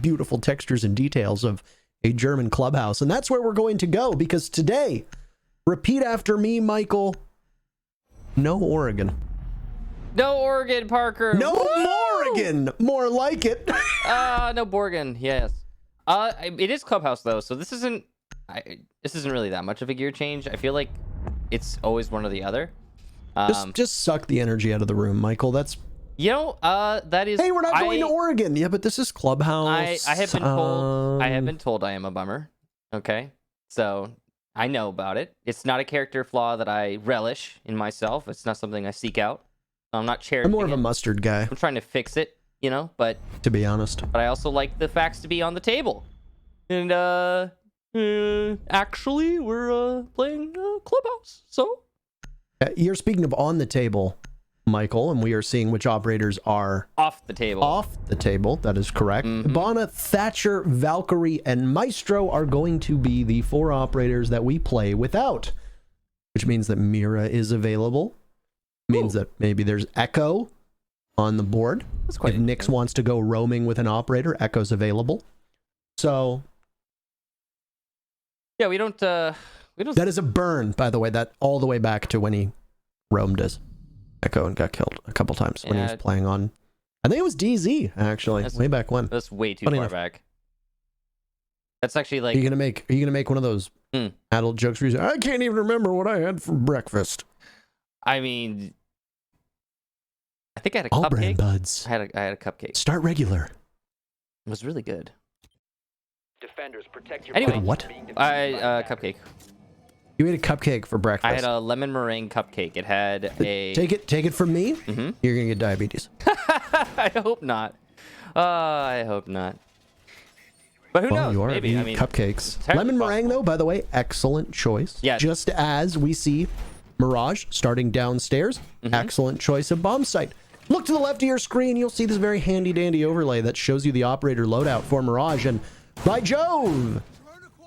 beautiful textures and details of a German clubhouse. And that's where we're going to go, because today, repeat after me, Michael, no Oregon. No Oregon, Parker. No Morrigan. More like it. No Borgen. Yes. It is clubhouse though, so this isn't really that much of a gear change. I feel like it's always one or the other. Just suck the energy out of the room, Michael. That's that is. Hey, we're not going to Oregon. Yeah, but this is clubhouse. I have been told. I have been told I am a bummer. Okay, so I know about it. It's not a character flaw that I relish in myself. It's not something I seek out. I'm not cherishing. I'm more of a mustard guy. I'm trying to fix it, but to be honest, I also like the facts to be on the table. And actually, we're playing Clubhouse. So you're speaking of on the table, Michael, and we are seeing which operators are off the table. Off the table, that is correct. Bana, Thatcher, Valkyrie, and Maestro are going to be the 4 operators that we play without, which means that Mira is available. Means that maybe there's Echo on the board. That's quite if Nyx wants to go roaming with an operator, Echo's available. So yeah, we don't. That is a burn, by the way. That all the way back to when he roamed as Echo and got killed a couple times when he was playing on. I think it was DZ actually, way back when. That's way too far back. That's actually like. Are you gonna make one of those adult jokes where you say, I can't even remember what I had for breakfast? I mean, I think I had a All cupcake. brand buds. I had a cupcake. Start regular. It was really good. Defenders, protect your anyway, what? Cupcake. You ate a cupcake for breakfast. I had a lemon meringue cupcake. It had a. Take it from me. You're gonna get diabetes. I hope not. I hope not. But who knows? You are. Maybe. I mean, cupcakes. Lemon meringue, though, by the way, excellent choice. Yeah. Just as we see Mirage starting downstairs, excellent choice of bomb site. Look to the left of your screen. You'll see this very handy dandy overlay that shows you the operator loadout for Mirage. And by Jove,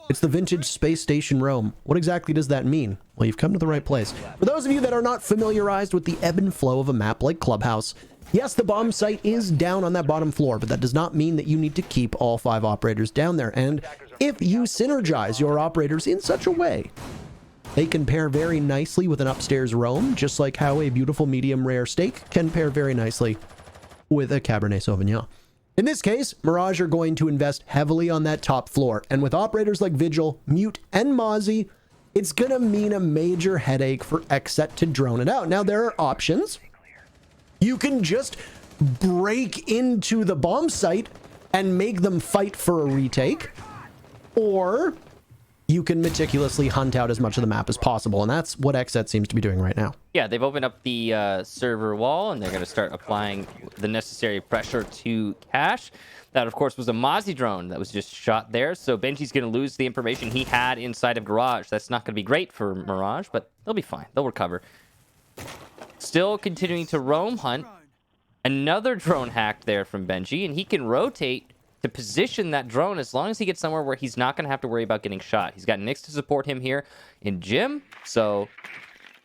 it's the vintage space station Rome. What exactly does that mean? Well, you've come to the right place. For those of you that are not familiarized with the ebb and flow of a map like Clubhouse, yes, the bomb site is down on that bottom floor, but that does not mean that you need to keep all 5 operators down there. And if you synergize your operators in such a way, they can pair very nicely with an upstairs roam, just like how a beautiful medium rare steak can pair very nicely with a Cabernet Sauvignon. In this case, Mirage are going to invest heavily on that top floor, and with operators like Vigil, Mute, and Mozzie, it's going to mean a major headache for XSET to drone it out. Now, there are options. You can just break into the bomb site and make them fight for a retake, or you can meticulously hunt out as much of the map as possible, and that's what XSET seems to be doing right now. Yeah, they've opened up the server wall, and they're going to start applying the necessary pressure to cache. That, of course, was a Mozzie drone that was just shot there, so Benji's going to lose the information he had inside of Garage. That's not going to be great for Mirage, but they'll be fine. They'll recover. Still continuing to roam hunt. Another drone hacked there from Benji, and he can rotate to position that drone as long as he gets somewhere where he's not going to have to worry about getting shot. He's got Nyx to support him here in Gym, so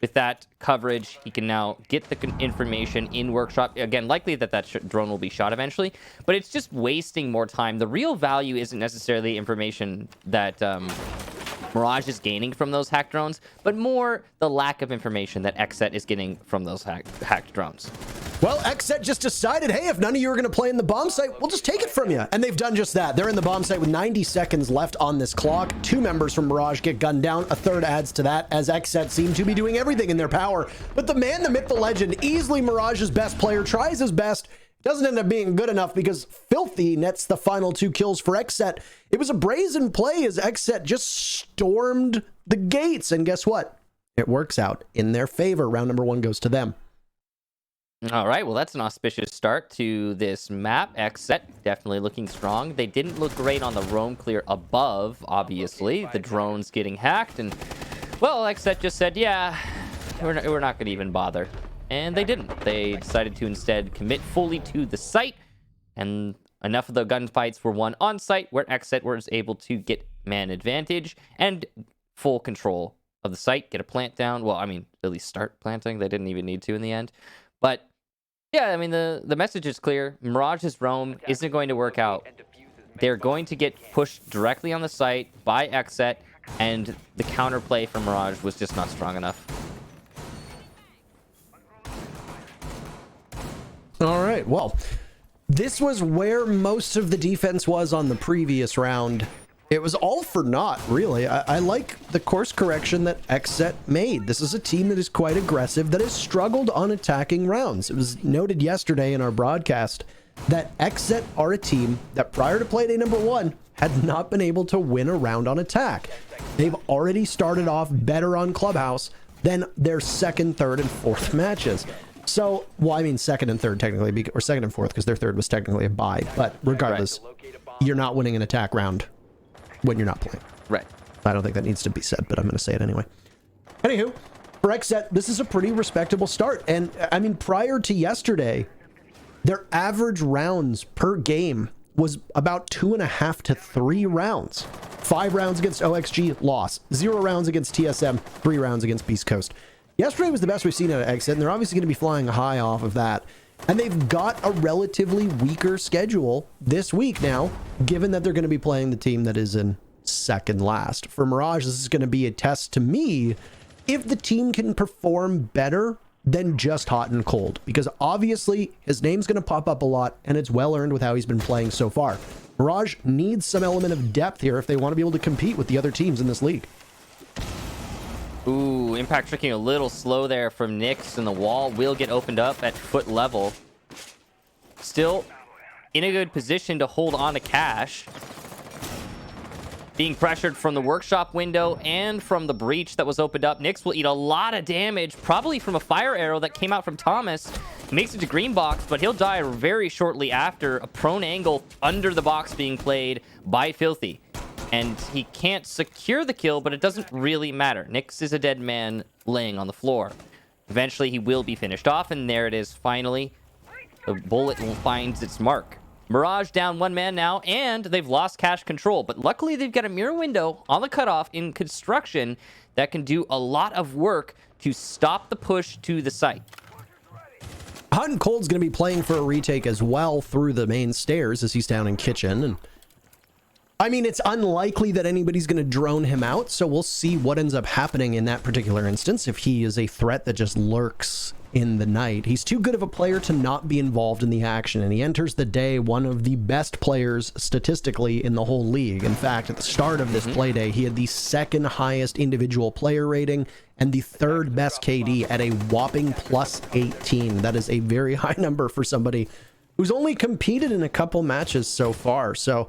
with that coverage, he can now get the information in Workshop. Again, likely that drone will be shot eventually, but it's just wasting more time. The real value isn't necessarily information that Mirage is gaining from those hacked drones, but more the lack of information that XSET is getting from those hacked drones. Well, XSET just decided, hey, if none of you are going to play in the bomb site, we'll just take it from you. And they've done just that. They're in the bomb site with 90 seconds left on this clock. 2 members from Mirage get gunned down. A third adds to that, as XSET seem to be doing everything in their power. But the man, the myth, the legend, easily Mirage's best player, tries his best, doesn't end up being good enough because Filthy nets the final 2 kills for XSET. It was a brazen play as XSET just stormed the gates. And guess what? It works out in their favor. Round number 1 goes to them. All right, well, that's an auspicious start to this map. XSET definitely looking strong. They didn't look great on the roam clear above, obviously. The drones getting hacked, and, well, XSET just said, yeah, we're not going to even bother. And they didn't. They decided to instead commit fully to the site, and enough of the gunfights were won on site where XSET was able to get man advantage and full control of the site, get a plant down. Well, I mean, at least start planting. They didn't even need to in the end. But yeah, I mean, the message is clear. Mirage's roam isn't going to work out they're going to get pushed directly on the site by XSET, and the counterplay from Mirage was just not strong enough. All right, well, this was where most of the defense was on the previous round. It was all for naught, really. I like the course correction that XSET made. This is a team that is quite aggressive, that has struggled on attacking rounds. It was noted yesterday in our broadcast that XSET are a team that prior to Playday number 1 had not been able to win a round on attack. They've already started off better on Clubhouse than their second, third, and fourth matches. So, well, I mean second and third technically, or second and fourth, because their third was technically a bye. But regardless, you're not winning an attack round when you're not playing. Right. I don't think that needs to be said, but I'm going to say it anyway. Anywho, for XSET, this is a pretty respectable start. And I mean, prior to yesterday, their average rounds per game was about 2.5 to 3 rounds. 5 rounds against OXG, loss. 0 rounds against TSM, 3 rounds against Beast Coast. Yesterday was the best we've seen out of XSET, and they're obviously going to be flying high off of that. And they've got a relatively weaker schedule this week now, given that they're going to be playing the team that is in second last. For Mirage, this is going to be a test to me if the team can perform better than just hot and cold, because obviously his name's going to pop up a lot, and it's well earned with how he's been playing so far. Mirage needs some element of depth here if they want to be able to compete with the other teams in this league. Ooh, impact tricking a little slow there from Nyx, and the wall will get opened up at foot level. Still in a good position to hold on to cash. Being pressured from the workshop window and from the breach that was opened up. Nyx will eat a lot of damage, probably from a fire arrow that came out from Thomas. Makes it to green box, but he'll die very shortly after a prone angle under the box being played by Filthy. And he can't secure the kill, but it doesn't really matter. Nyx is a dead man laying on the floor. Eventually, he will be finished off, and there it is, finally. The bullet finds its mark. Mirage down 1 man now, and they've lost cash control. But luckily, they've got a mirror window on the cutoff in construction that can do a lot of work to stop the push to the site. Hot and Cold's going to be playing for a retake as well through the main stairs as he's down in kitchen, and I mean, it's unlikely that anybody's going to drone him out, so we'll see what ends up happening in that particular instance if he is a threat that just lurks in the night. He's too good of a player to not be involved in the action, and he enters the day one of the best players statistically in the whole league. In fact, at the start of this play day, he had the second highest individual player rating and the third best KD at a whopping plus 18. That is a very high number for somebody who's only competed in a couple matches so far, so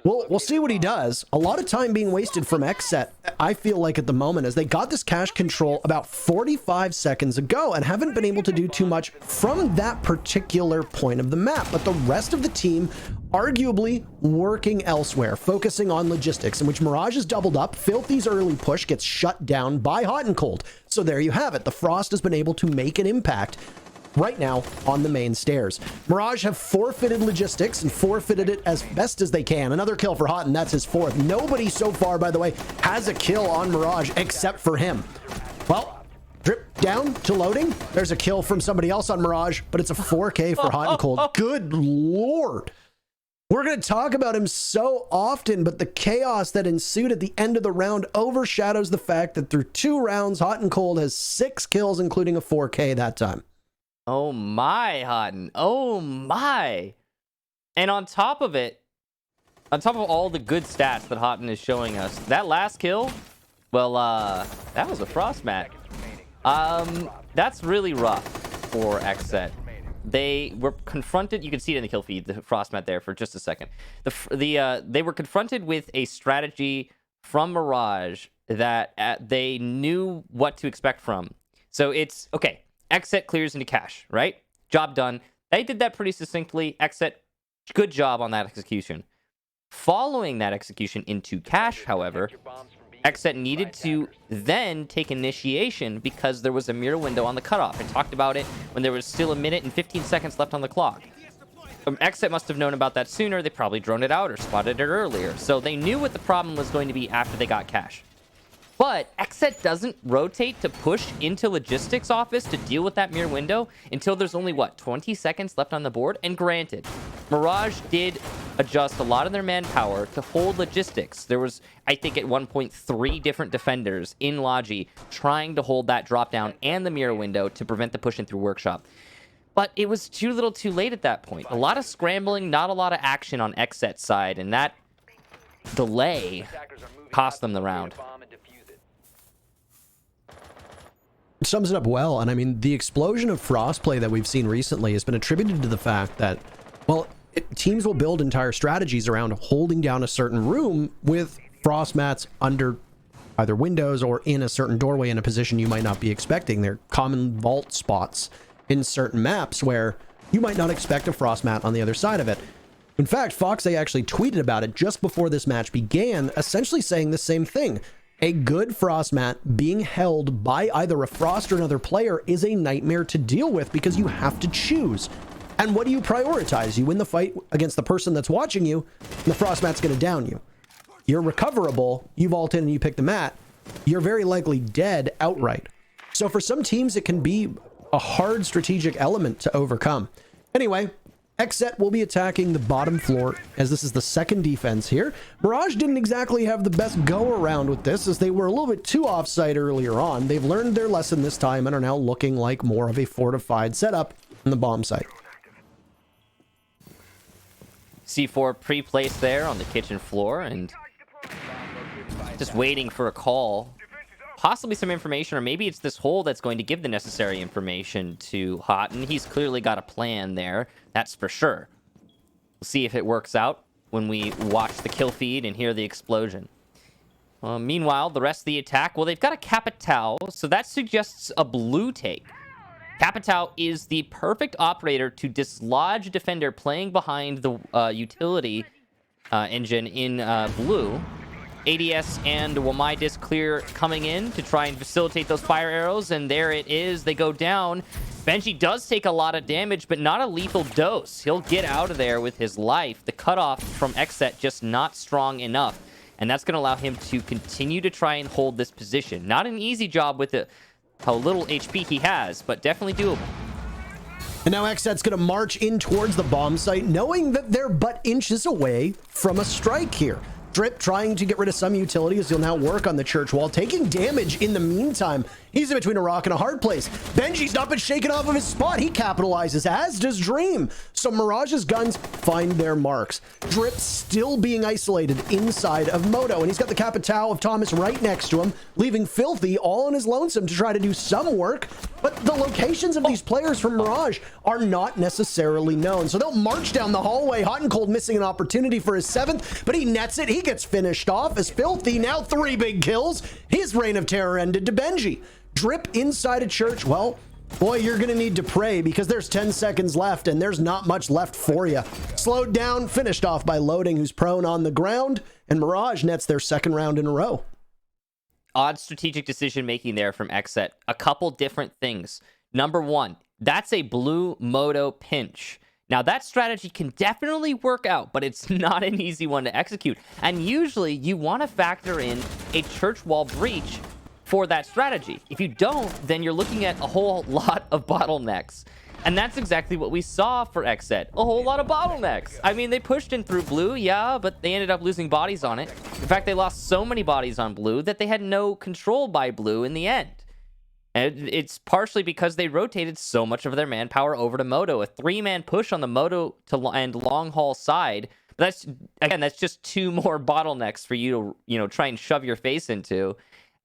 we'll see what he does. A lot of time being wasted from XSET, I feel like, at the moment, as they got this cash control about 45 seconds ago and haven't been able to do too much from that particular point of the map. But the rest of the team arguably working elsewhere, focusing on logistics, in which Mirage is doubled up. Filthy's early push gets shut down by Hot and Cold. So there you have it. The Frost has been able to make an impact right now on the main stairs. Mirage have forfeited logistics and forfeited it as best as they can. Another kill for Hot, and that's his 4th. Nobody so far, by the way, has a kill on Mirage except for him. Well, drip down to loading. There's a kill from somebody else on Mirage, but it's a 4K for Hot and Cold. Good Lord. We're going to talk about him so often, but the chaos that ensued at the end of the round overshadows the fact that through 2 rounds, Hot and Cold has 6 kills, including a 4K that time. Oh my, Houghton. Oh my. And on top of it, on top of all the good stats that Houghton is showing us, that last kill, well, that was a Frost mat. That's really rough for XSET. They were confronted, you can see it in the kill feed, the Frost mat there for just a second. They were confronted with a strategy from Mirage that they knew what to expect from. So it's, okay, XSET clears into cash, right? Job done. They did that pretty succinctly. XSET, good job on that execution. Following that execution into cash, however, XSET needed to then take initiation because there was a mirror window on the cutoff. I talked about it when there was still 1 minute and 15 seconds left on the clock. XSET must have known about that sooner. They probably droned it out or spotted it earlier. So they knew what the problem was going to be after they got cash. But XSET doesn't rotate to push into logistics office to deal with that mirror window until there's only, what, 20 seconds left on the board? And granted, Mirage did adjust a lot of their manpower to hold logistics. There was, I think, at one point, 3 different defenders in Logi trying to hold that drop down and the mirror window to prevent the push in through Workshop. But it was too little too late at that point. A lot of scrambling, not a lot of action on XSET's side, and that delay cost them the round. Sums it up well. And I mean, the explosion of frost play that we've seen recently has been attributed to the fact that, well, teams will build entire strategies around holding down a certain room with frost mats under either windows or in a certain doorway in a position you might not be expecting. They're common vault spots in certain maps where you might not expect a frost mat on the other side of it. In fact, Foxay actually tweeted about it just before this match began, essentially saying the same thing. A good frost mat being held by either a frost or another player is a nightmare to deal with because you have to choose. And what do you prioritize? You win the fight against the person that's watching you, and the frost mat's going to down you. You're recoverable, you vault in and you pick the mat, you're very likely dead outright. So for some teams, it can be a hard strategic element to overcome. Anyway, XSET will be attacking the bottom floor as this is the second defense here. Mirage didn't exactly have the best go around with this as they were a little bit too offside earlier on. They've learned their lesson this time and are now looking like more of a fortified setup on the bomb site. C4 pre-placed there on the kitchen floor and just waiting for a call. Possibly some information, or maybe it's this hole that's going to give the necessary information to Hot, and he's clearly got a plan there, that's for sure. We'll see if it works out when we watch the kill feed and hear the explosion. Meanwhile, the rest of the attack, well, they've got a Capitao, so that suggests a blue take. Capitao is the perfect operator to dislodge a defender playing behind the utility engine in blue. ADS and Wamai clear coming in to try and facilitate those fire arrows, and there it is. They go down. Benji does take a lot of damage, but not a lethal dose. He'll get out of there with his life. The cutoff from XSET just not strong enough, and that's going to allow him to continue to try and hold this position. Not an easy job with how little HP he has, but definitely doable. And now XSET's going to march in towards the bomb site, knowing that they're but inches away from a strike here. Drip trying to get rid of some utilities. He'll now work on the church wall, taking damage in the meantime. He's in between a rock and a hard place. Benji's not been shaken off of his spot. He capitalizes, as does Dream. So Mirage's guns find their marks. Drip still being isolated inside of Moto, and he's got the Capitao of Thomas right next to him, leaving Filthy all on his lonesome to try to do some work. But the locations of these players from Mirage are not necessarily known. So they'll march down the hallway. Hot and Cold missing an opportunity for his 7th, but he nets it. He gets finished off as Filthy, now 3 big kills. His reign of terror ended to Benji. Drip inside a church. Well, boy, you're going to need to pray because there's 10 seconds left and there's not much left for you. Slowed down, finished off by Loading, who's prone on the ground, and Mirage nets their 2nd round in a row. Odd strategic decision making there from XSET. A couple different things. Number 1, that's a blue Moto pinch. Now, that strategy can definitely work out, but it's not an easy one to execute. And usually, you want to factor in a church wall breach for that strategy. If you don't, then you're looking at a whole lot of bottlenecks. And that's exactly what we saw for XSET. A whole lot of bottlenecks. I mean, they pushed in through blue, yeah, but they ended up losing bodies on it. In fact, they lost so many bodies on blue that they had no control by blue in the end. And it's partially because they rotated so much of their manpower over to Moto. A 3-man push on the Moto and long haul side. But that's just 2 more bottlenecks for you to, try and shove your face into.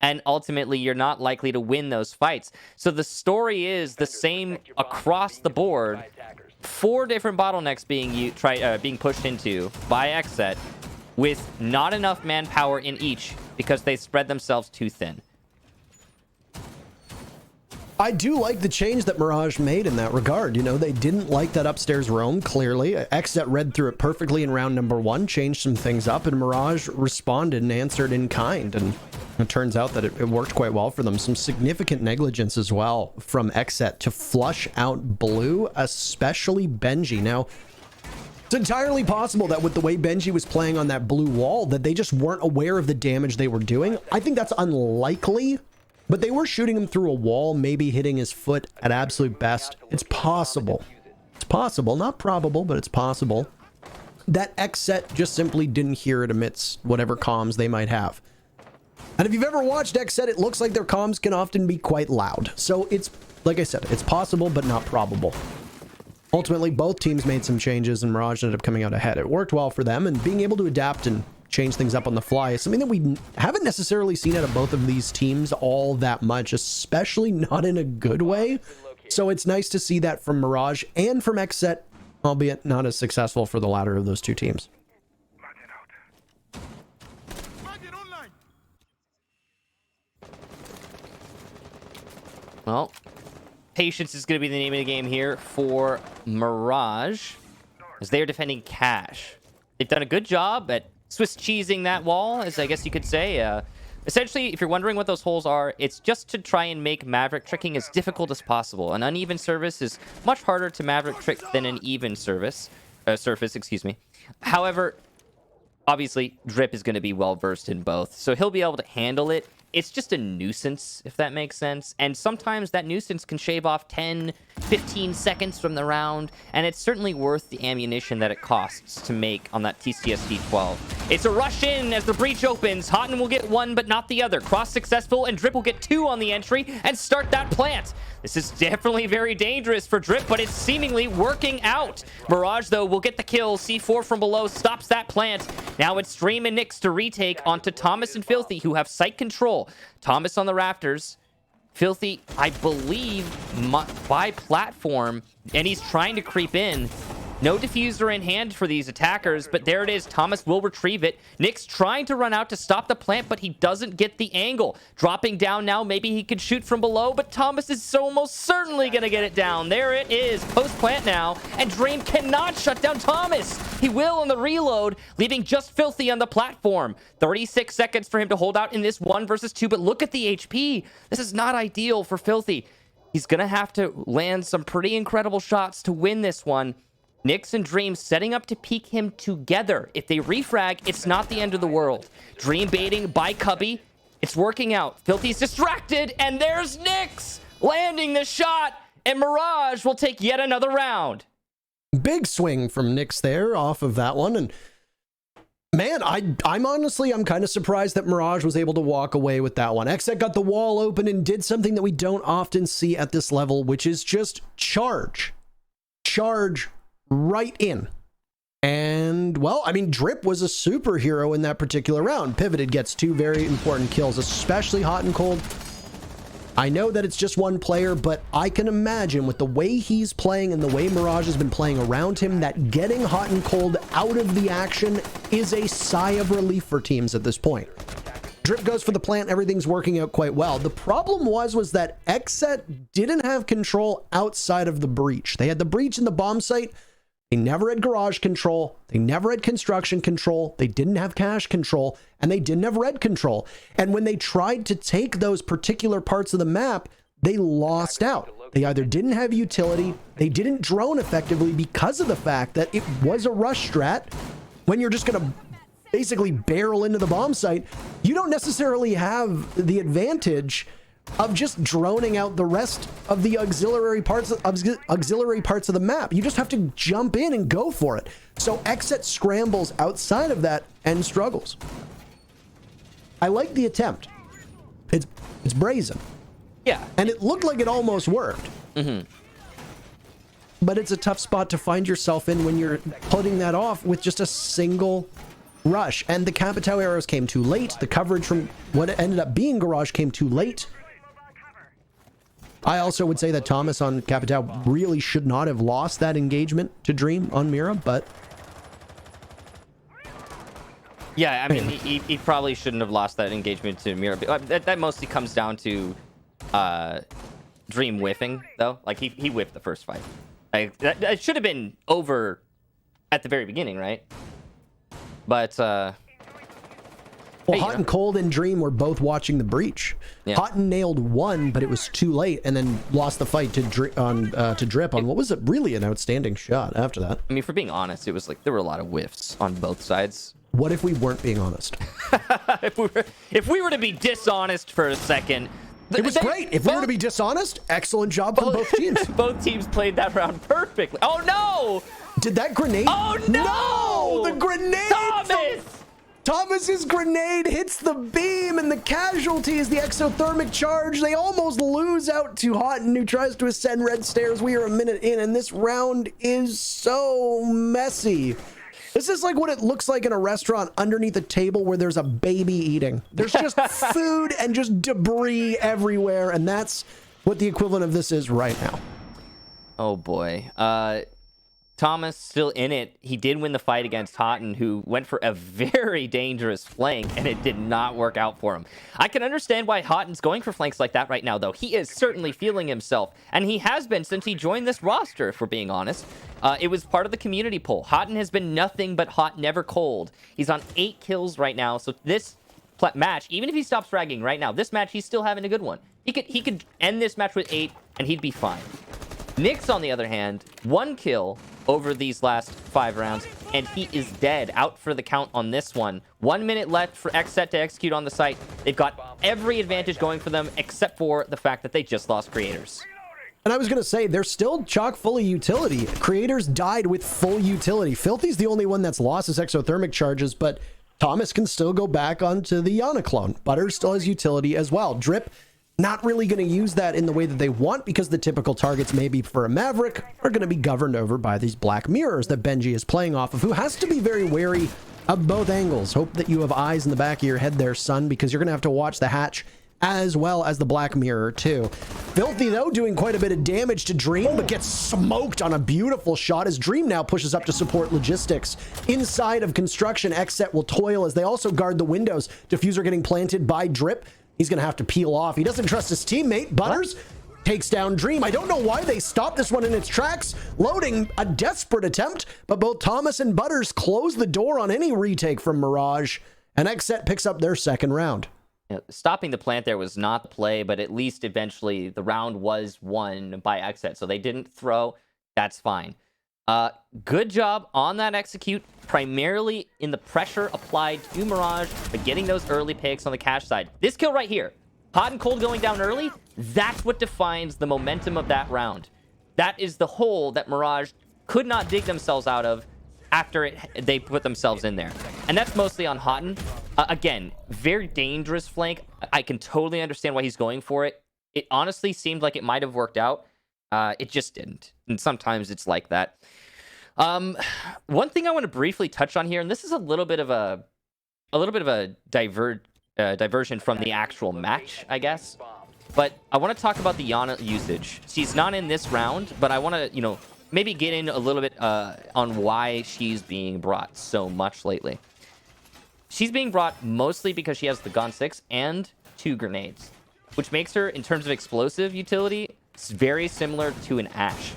And ultimately, you're not likely to win those fights. So the story is the same across the board. 4 different bottlenecks being pushed into by XSET with not enough manpower in each because they spread themselves too thin. I do like the change that Mirage made in that regard. They didn't like that upstairs roam, clearly. XSET read through it perfectly in round number 1, changed some things up, and Mirage responded and answered in kind. And it turns out that it worked quite well for them. Some significant negligence as well from XSET to flush out blue, especially Benji. Now, it's entirely possible that with the way Benji was playing on that blue wall, that they just weren't aware of the damage they were doing. I think that's unlikely. But they were shooting him through a wall, maybe hitting his foot at absolute best. It's possible. It's possible. Not probable, but it's possible. that XSET just simply didn't hear it amidst whatever comms they might have. And if you've ever watched XSET, it looks like their comms can often be quite loud. So it's, like I said, it's possible, but not probable. Ultimately, both teams made some changes and Mirage ended up coming out ahead. It worked well for them, and being able to adapt and change things up on the fly is something that we haven't necessarily seen out of both of these teams all that much, especially not in a good way. So it's nice to see that from Mirage and from XSET, albeit not as successful for the latter of those two teams. Well, patience is going to be the name of the game here for Mirage, as they are defending cash. They've done a good job at Swiss cheesing that wall, as I guess you could say. Essentially, if you're wondering what those holes are, it's just to try and make Maverick tricking as difficult as possible. An uneven service is much harder to Maverick trick than an even surface, excuse me. However, obviously, Drip is going to be well versed in both, so he'll be able to handle it. It's just a nuisance, if that makes sense. And sometimes that nuisance can shave off 10, 15 seconds from the round, and it's certainly worth the ammunition that it costs to make on that TCSD-12. It's a rush in as the breach opens. Houghton will get one, but not the other. Cross successful, and Drip will get two on the entry and start that plant. This is definitely very dangerous for Drip, but it's seemingly working out. Mirage, though, will get the kill. C4 from below stops that plant. Now it's Stream and Nyx to retake onto Thomas and Filthy, who have site control. Thomas on the rafters. Filthy, I believe, by platform, and he's trying to creep in. No diffuser in hand for these attackers, but there it is. Thomas will retrieve it. Nyx trying to run out to stop the plant, but he doesn't get the angle. Dropping down now, maybe he could shoot from below, but Thomas is so most certainly going to get it down. There it is, post-plant now, and Dream cannot shut down Thomas. He will on the reload, leaving just Filthy on the platform. 36 seconds for him to hold out in this 1 versus 2, but look at the HP. This is not ideal for Filthy. He's going to have to land some pretty incredible shots to win this one. Nyx and Dream setting up to peek him together. If they refrag, it's not the end of the world. Dream baiting by Cubby. It's working out. Filthy's distracted, and there's Nyx landing the shot, and Mirage will take yet another round. Big swing from Nyx there off of that one, and man, I'm honestly kind of surprised that Mirage was able to walk away with that one. XSET got the wall open and did something that we don't often see at this level, which is just charge right in. And well, I mean, Drip was a superhero in that particular round. Pivoted, gets two very important kills, especially hot and cold. I know that it's just one player, but I can imagine with the way he's playing and the way Mirage has been playing around him, that getting hot and cold out of the action is a sigh of relief for teams at this point. Drip goes for the plant, everything's working out quite well. The problem was that XSET didn't have control outside of the breach. They had the breach in the bomb site. They never had garage control. They never had construction control. They didn't have cache control, and they didn't have red control. And when they tried to take those particular parts of the map, they lost out. They either didn't have utility, they didn't drone effectively because of the fact that it was a rush strat. When you're just going to basically barrel into the bomb site, you don't necessarily have the advantage of just droning out the rest of the auxiliary parts of the map. You just have to jump in and go for it. So XSET scrambles outside of that and struggles. I like the attempt. It's brazen. Yeah. And it looked like it almost worked. Mm-hmm. But it's a tough spot to find yourself in when you're putting that off with just a single rush. And the Capitao arrows came too late. The coverage from what ended up being Garage came too late. I also would say that Thomas on Capitao really should not have lost that engagement to Dream on Mira, but... Yeah, I mean, he probably shouldn't have lost that engagement to Mira. That mostly comes down to Dream whiffing, though. Like, he whiffed the first fight. Like, that should have been over at the very beginning, right? But... Well, Hot and Cold and Dream were both watching the breach. Yeah. Hot and nailed one, but it was too late, and then lost the fight to Drip on what was really an outstanding shot after that. I mean, for being honest, it was like there were a lot of whiffs on both sides. What if we weren't being honest? if we were to be dishonest for a second, it was great. If we were to be dishonest, excellent job from both teams. Both teams played that round perfectly. Oh no! Did that grenade? Oh no! the grenade! Thomas's grenade hits the beam, and the casualty is the exothermic charge. They almost lose out to Houghton, who tries to ascend red stairs. We are a minute in, and this round is so messy. This is like what it looks like in a restaurant underneath a table where there's a baby eating. There's just food and just debris everywhere, and that's what the equivalent of this is right now. Oh boy. Thomas still in it. He did win the fight against Houghton, who went for a very dangerous flank, and it did not work out for him. I can understand why Houghton's going for flanks like that right now, though. He is certainly feeling himself, and he has been since he joined this roster, if we're being honest. It was part of the community poll. Houghton has been nothing but hot, never cold. He's on 8 kills right now, so this match, even if he stops fragging right now, this match, he's still having a good one. He could end this match with 8, and he'd be fine. Nyx, on the other hand, 1 kill over these last 5 rounds, and he is dead, out for the count on this one. 1 minute left for XSET to execute on the site. They've got every advantage going for them, except for the fact that they just lost creators. And I was going to say, they're still chock full of utility. Creators died with full utility. Filthy's the only one that's lost his exothermic charges, but Thomas can still go back onto the Yana clone. Butter still has utility as well. Drip, not really going to use that in the way that they want, because the typical targets maybe for a Maverick are going to be governed over by these black mirrors that Benji is playing off of, who has to be very wary of both angles. Hope that you have eyes in the back of your head there, son, because you're going to have to watch the hatch as well as the black mirror too. Filthy, though, doing quite a bit of damage to Dream, but gets smoked on a beautiful shot as Dream now pushes up to support logistics. Inside of construction, XSET will toil as they also guard the windows. Diffuser getting planted by Drip. He's going to have to peel off. He doesn't trust his teammate. Butters takes down Dream. I don't know why they stopped this one in its tracks. Loading, a desperate attempt, but both Thomas and Butters close the door on any retake from Mirage, and XSET picks up their second round. Stopping the plant there was not the play, but at least eventually the round was won by XSET, so they didn't throw. That's fine. Good job on that execute, primarily in the pressure applied to Mirage, but getting those early picks on the cash side. This kill right here, hot and cold going down early, that's what defines the momentum of that round. That is the hole that Mirage could not dig themselves out of after they put themselves in there. And that's mostly on Houghton. Again, very dangerous flank. I can totally understand why he's going for it. It honestly seemed like it might have worked out. It just didn't. And sometimes it's like that. One thing I want to briefly touch on here, and this is a little bit of a diversion from the actual match, I guess. But I want to talk about the Yana usage. She's not in this round, but I want to, maybe get in a little bit on why she's being brought so much lately. She's being brought mostly because she has the Gon 6 and 2 grenades, which makes her, in terms of explosive utility, very similar to an Ashe.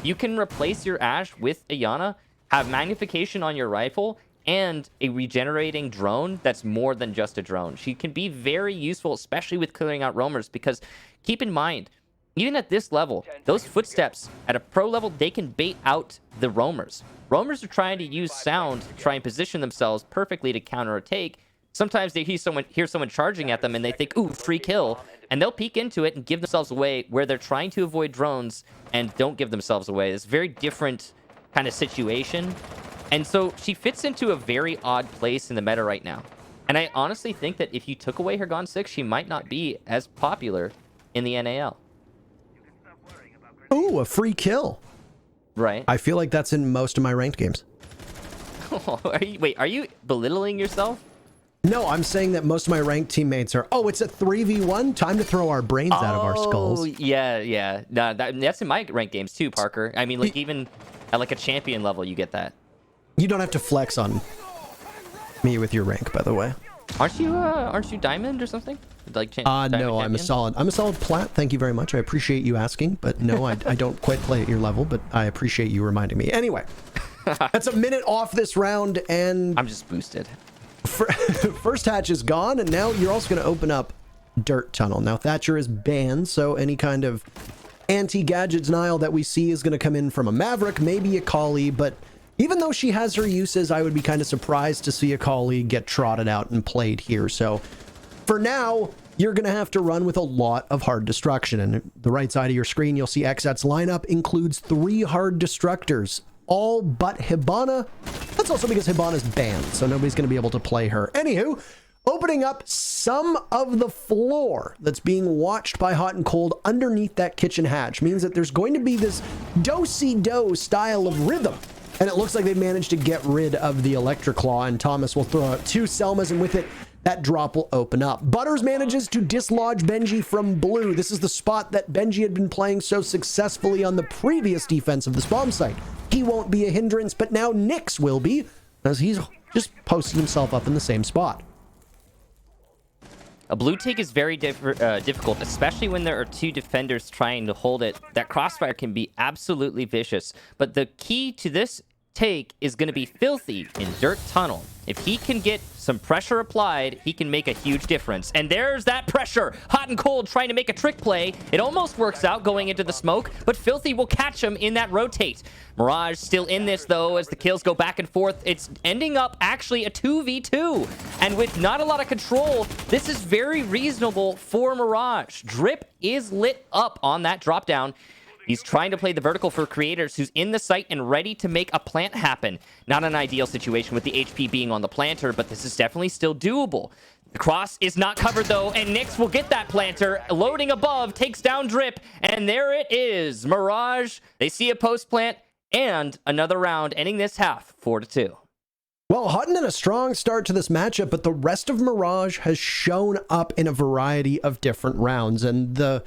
You can replace your Ashe with a Yana, have magnification on your rifle, and a regenerating drone that's more than just a drone. She can be very useful, especially with clearing out roamers, because keep in mind, even at this level, those footsteps at a pro level, they can bait out the roamers. Roamers are trying to use sound to try and position themselves perfectly to counter a take. Sometimes they hear someone charging at them and they think, ooh, free kill. And they'll peek into it and give themselves away where they're trying to avoid drones and don't give themselves away. It's a very different kind of situation. And so she fits into a very odd place in the meta right now. And I honestly think that if you took away her Gon 6, she might not be as popular in the NAL. Ooh, a free kill. Right. I feel like that's in most of my ranked games. Are you belittling yourself? No, I'm saying that most of my ranked teammates are, oh, it's a 3v1? Time to throw our brains out of our skulls. Oh, yeah. No, that's in my ranked games too, Parker. I mean, like, even at like a champion level, you get that. You don't have to flex on me with your rank, by the way. Aren't you diamond or something? Like no, I'm a solid plat. Thank you very much. I appreciate you asking, but no, I don't quite play at your level, but I appreciate you reminding me. Anyway, that's a minute off this round, and I'm just boosted. First hatch is gone, and now you're also going to open up Dirt Tunnel. Now Thatcher is banned, so any kind of anti-gadget denial that we see is going to come in from a Maverick, maybe a Kali, but even though she has her uses, I would be kind of surprised to see a Kali get trotted out and played here. So for now, you're going to have to run with a lot of hard destruction. And the right side of your screen, you'll see XSET's lineup includes 3 hard destructors, all but Hibana. That's also because Hibana's banned, so nobody's going to be able to play her. Anywho, opening up some of the floor that's being watched by Hot and Cold underneath that kitchen hatch means that there's going to be this do-si-do style of rhythm. And it looks like they managed to get rid of the Electric Claw, and Thomas will throw out 2 Selmas, and with it, that drop will open up. Butters manages to dislodge Benji from blue. This is the spot that Benji had been playing so successfully on the previous defense of this bomb site. He won't be a hindrance, but now Nyx will be, as he's just posted himself up in the same spot. A blue take is very difficult, especially when there are 2 defenders trying to hold it. That crossfire can be absolutely vicious. But the key to this take is going to be Filthy in Dirt Tunnel. If he can get some pressure applied, he can make a huge difference. And there's that pressure. Hot and Cold trying to make a trick play. It almost works out going into the smoke, but Filthy will catch him in that rotate. Mirage still in this, though, as the kills go back and forth. It's ending up actually a 2v2. And with not a lot of control, this is very reasonable for Mirage. Drip is lit up on that drop down. He's trying to play the vertical for Creators, who's in the site and ready to make a plant happen. Not an ideal situation with the HP being on the planter, but this is definitely still doable. The cross is not covered, though, and Nyx will get that planter. Loading above, takes down Drip, and there it is. Mirage, they see a post plant, and another round, ending this half 4-2. Well, Hutton had a strong start to this matchup, but the rest of Mirage has shown up in a variety of different rounds, and the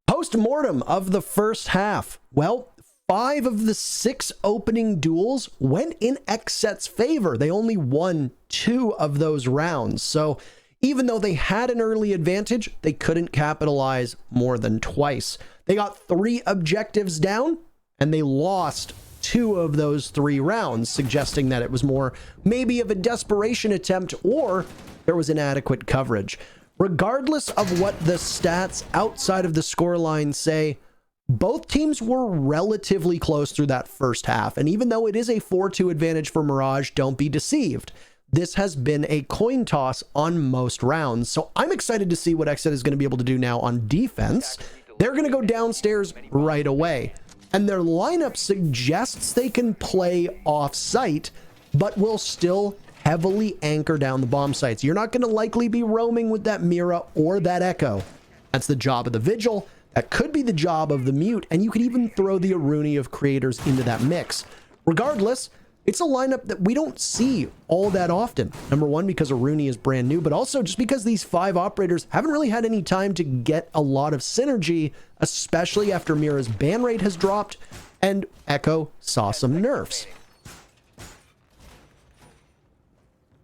post-mortem of the first half, well, 5 of the 6 opening duels went in XSET's favor. They only won 2 of those rounds. So even though they had an early advantage, they couldn't capitalize more than twice. They got 3 objectives down, and they lost 2 of those 3 rounds, suggesting that it was more maybe of a desperation attempt or there was inadequate coverage. Regardless of what the stats outside of the scoreline say, both teams were relatively close through that first half. And even though it is a 4-2 advantage for Mirage, don't be deceived. This has been a coin toss on most rounds. So I'm excited to see what XSET is going to be able to do now on defense. They're going to go downstairs right away. And their lineup suggests they can play off-site, but will still heavily anchor down the bomb sites. You're not going to likely be roaming with that Mira or that Echo. That's the job of the Vigil. That could be the job of the Mute, and you could even throw the Aruni of Creators into that mix. Regardless, it's a lineup that we don't see all that often. Number one, because Aruni is brand new, but also just because these 5 operators haven't really had any time to get a lot of synergy, especially after Mira's ban rate has dropped and Echo saw some nerfs.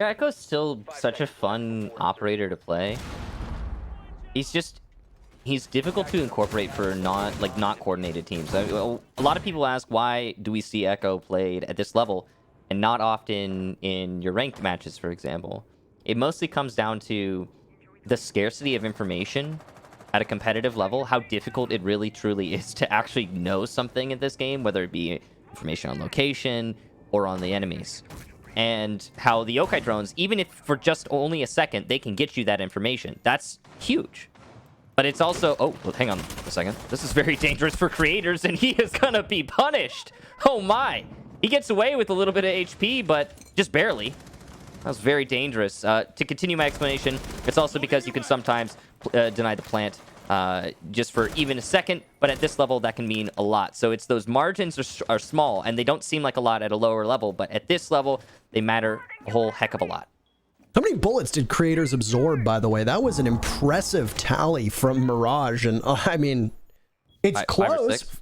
Yeah, Echo's still such a fun operator to play. He's difficult to incorporate for not coordinated teams. A lot of people ask, why do we see Echo played at this level and not often in your ranked matches, for example? It mostly comes down to the scarcity of information at a competitive level, how difficult it really truly is to actually know something in this game, whether it be information on location or on the enemies. And how the Yokai drones, even if for just only a second, they can get you that information. That's huge. But it's also... Oh, well, hang on a second. This is very dangerous for Creators, and he is going to be punished. Oh, my. He gets away with a little bit of HP, but just barely. That was very dangerous. To continue my explanation, it's also because you can sometimes deny the plant just for even a second, but at this level, that can mean a lot. So it's those margins are small, and they don't seem like a lot at a lower level, but at this level, they matter a whole heck of a lot. How many bullets did Creators absorb, by the way? That was an impressive tally from Mirage, and I mean, it's close.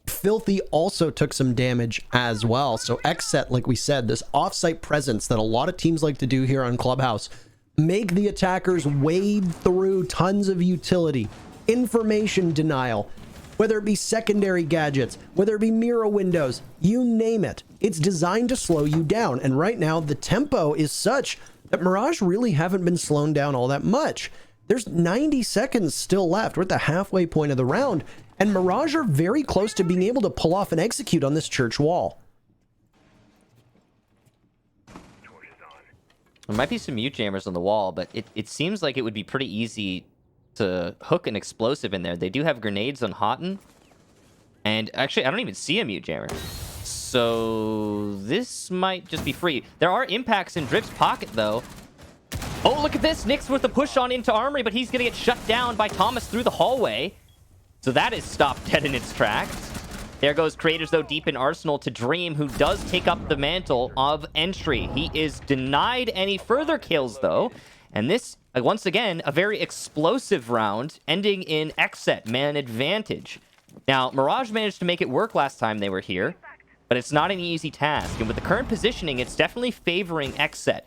Filthy also took some damage as well. So XSET, like we said, this offsite presence that a lot of teams like to do here on Clubhouse, make the attackers wade through tons of utility, information denial, whether it be secondary gadgets, whether it be mirror windows, you name it. It's designed to slow you down. And right now, the tempo is such that Mirage really haven't been slowed down all that much. There's 90 seconds still left. We're at the halfway point of the round, and Mirage are very close to being able to pull off and execute on this church wall. There might be some mute jammers on the wall, but it seems like it would be pretty easy to hook an explosive in there. They do have grenades on Houghton, and actually, I don't even see a mute jammer. So this might just be free. There are impacts in Drip's pocket, though. Oh, look at this. Nyx with the push on into Armory, but he's going to get shut down by Thomas through the hallway. So that is stopped dead in its tracks. There goes Creators, though, deep in Arsenal to Dream, who does take up the mantle of entry. He is denied any further kills, though. And this, once again, a very explosive round, ending in XSET, man advantage. Now, Mirage managed to make it work last time they were here, but it's not an easy task. And with the current positioning, it's definitely favoring XSET.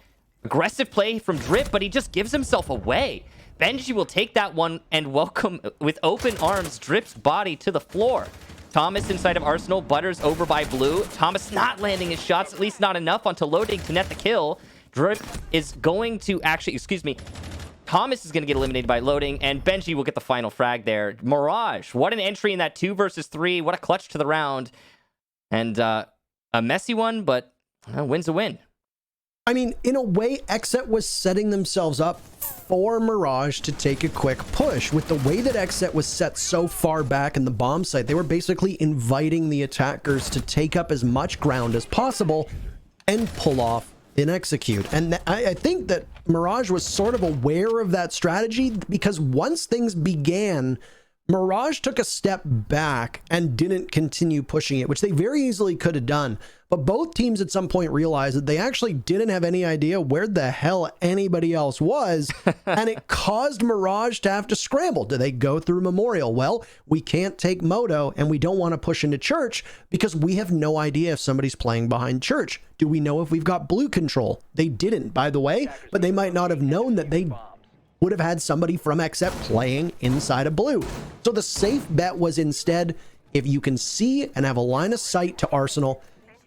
Aggressive play from Drip, but he just gives himself away. Benji will take that one and welcome with open arms Drip's body to the floor. Thomas inside of Arsenal, Butters over by Blue. Thomas not landing his shots, at least not enough onto loading to net the kill. Drip is going to actually, Thomas is going to get eliminated by loading, and Benji will get the final frag there. Mirage, what an entry in that 2 versus 3. What a clutch to the round. And a messy one, but win's a win. I mean, in a way, XSET was setting themselves up for Mirage to take a quick push. With the way that XSET was set so far back in the bomb site, they were basically inviting the attackers to take up as much ground as possible and pull off and execute. And I think that Mirage was sort of aware of that strategy, because once things began, Mirage took a step back and didn't continue pushing it, which they very easily could have done. But both teams at some point realized that they actually didn't have any idea where the hell anybody else was, and it caused Mirage to have to scramble. Do they go through Memorial? Well, we can't take Moto, and we don't want to push into Church because we have no idea if somebody's playing behind Church. Do we know if we've got Blue control? They didn't, by the way, but they might not have known that they would have had somebody from XSET playing inside of Blue. So the safe bet was instead, if you can see and have a line of sight to Arsenal,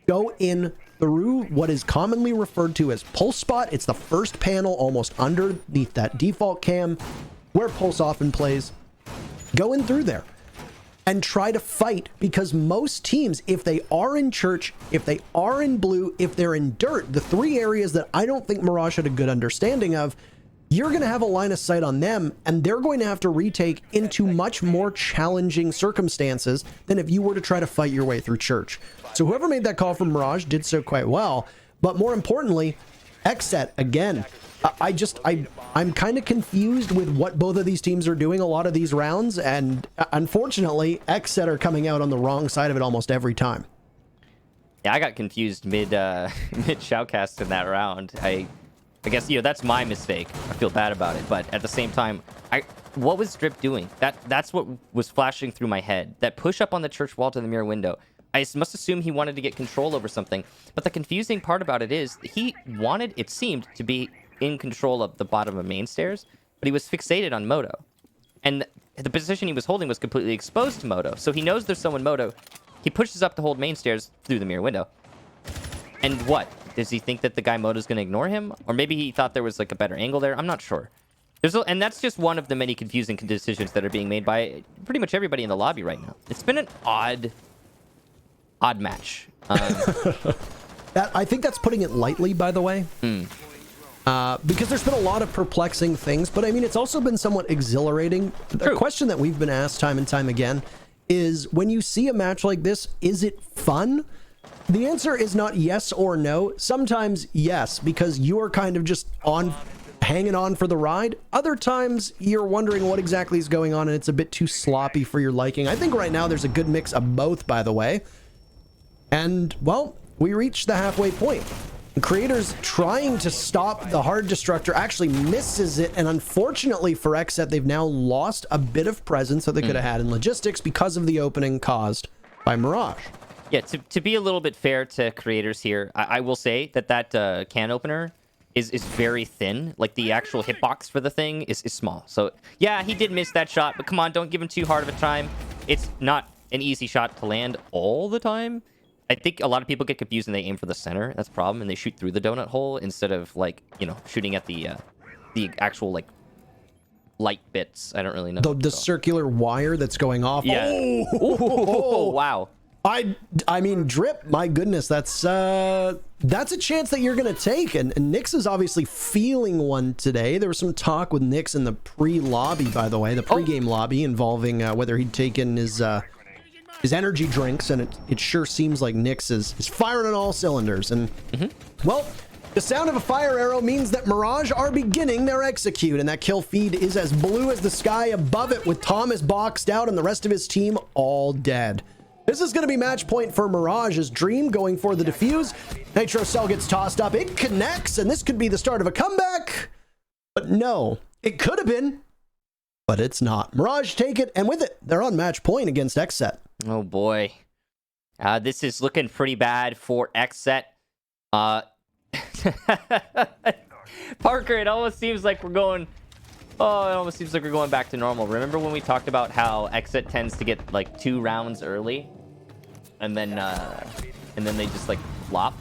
go in through what is commonly referred to as pulse spot. It's the first panel almost underneath that default cam where pulse often plays. Go in through there and try to fight, because most teams, if they are in Church, if they are in Blue, if they're in Dirt, the 3 areas that I don't think Mirage had a good understanding of, you're going to have a line of sight on them, and they're going to have to retake into much more challenging circumstances than if you were to try to fight your way through Church. So whoever made that call from Mirage did so quite well. But more importantly, XSET, again, I'm kind of confused with what both of these teams are doing a lot of these rounds, and unfortunately, XSET are coming out on the wrong side of it almost every time. Yeah, I got confused mid shoutcast in that round. I guess, that's my mistake. I feel bad about it, but at the same time, what was Drip doing? That's what was flashing through my head. That push up on the Church wall to the mirror window. I must assume he wanted to get control over something, but the confusing part about it is he wanted, it seemed, to be in control of the bottom of main stairs, but he was fixated on Moto. And the position he was holding was completely exposed to Moto, so he knows there's someone Moto. He pushes up to hold main stairs through the mirror window. And what? Does he think that the guy Moto's going to ignore him? Or maybe he thought there was like a better angle there. I'm not sure. And that's just one of the many confusing decisions that are being made by pretty much everybody in the lobby right now. It's been an odd match. I think that's putting it lightly, by the way. Because there's been a lot of perplexing things, but I mean, it's also been somewhat exhilarating. The question that we've been asked time and time again is, when you see a match like this, is it fun? The answer is not yes or no. Sometimes yes, because you're kind of just hanging on for the ride. Other times you're wondering what exactly is going on and it's a bit too sloppy for your liking. I think right now there's a good mix of both, by the way. And, well, we reached the halfway point. Creators trying to stop the hard destructor actually misses it, and unfortunately for XSET, they've now lost a bit of presence that they could have had in logistics because of the opening caused by Mirage. Yeah, to be a little bit fair to Creators here, I will say that can opener is very thin. Like, the actual hitbox for the thing is small. So, yeah, he did miss that shot, but come on, don't give him too hard of a time. It's not an easy shot to land all the time. I think a lot of people get confused and they aim for the center. That's the problem, and they shoot through the donut hole instead of, like, shooting at the actual, like, light bits. I don't really know. The circular wire that's going off. Yeah. Oh, wow. I mean, Drip, my goodness, that's a chance that you're going to take. And Nyx is obviously feeling one today. There was some talk with Nyx in the pre-lobby, by the way, the pre-game lobby, involving whether he'd taken his his energy drinks, and it sure seems like Nyx is firing on all cylinders. And, well, the sound of a fire arrow means that Mirage are beginning their execute, and that kill feed is as blue as the sky above it, with Thomas boxed out and the rest of his team all dead. This is going to be match point for Mirage's Dream going for the defuse. Nitro Cell gets tossed up. It connects, and this could be the start of a comeback. But no, it could have been, but it's not. Mirage take it, and with it, they're on match point against XSET. Oh boy. This is looking pretty bad for XSET. Parker, it almost seems like we're going... Oh, it almost seems like we're going back to normal. Remember when we talked about how XSET tends to get like 2 rounds early? And then they just like flop?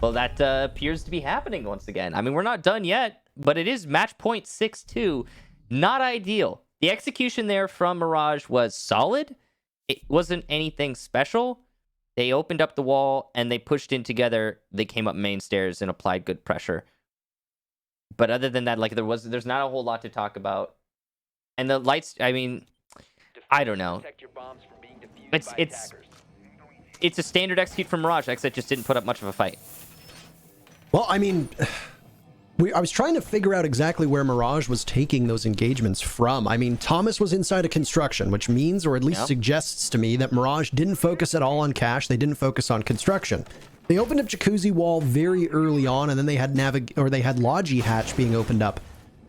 Well, that appears to be happening once again. I mean, we're not done yet, but it is match point 6-2. Not ideal. The execution there from Mirage was solid. It wasn't anything special. They opened up the wall and they pushed in together. They came up main stairs and applied good pressure. But other than that, like there's not a whole lot to talk about. And the lights, I mean, I don't know. It's a standard execute from Mirage. XSET just didn't put up much of a fight. Well, I mean, I was trying to figure out exactly where Mirage was taking those engagements from. I mean, Thomas was inside of construction, which means, or at least suggests to me, that Mirage didn't focus at all on cache. They didn't focus on construction. They opened up Jacuzzi Wall very early on, and then they had Logi Hatch being opened up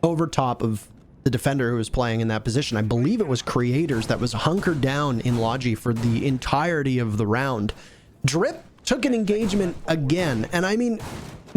over top of the defender who was playing in that position. I believe it was Creators that was hunkered down in Logi for the entirety of the round. Drip took an engagement again, and I mean,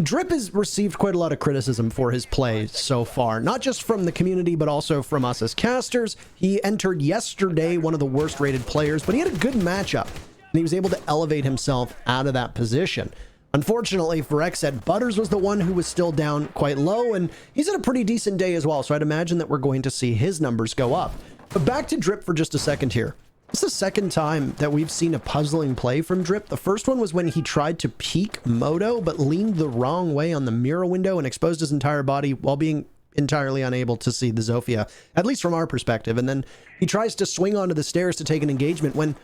Drip has received quite a lot of criticism for his play so far, not just from the community, but also from us as casters. He entered yesterday one of the worst rated players, but he had a good matchup. And he was able to elevate himself out of that position. Unfortunately for XSET, Butters was the one who was still down quite low, and he's had a pretty decent day as well, so I'd imagine that we're going to see his numbers go up. But back to Drip for just a second here. This is the second time that we've seen a puzzling play from Drip. The first one was when he tried to peek Moto, but leaned the wrong way on the mirror window and exposed his entire body while being entirely unable to see the Zofia, at least from our perspective. And then he tries to swing onto the stairs to take an engagement when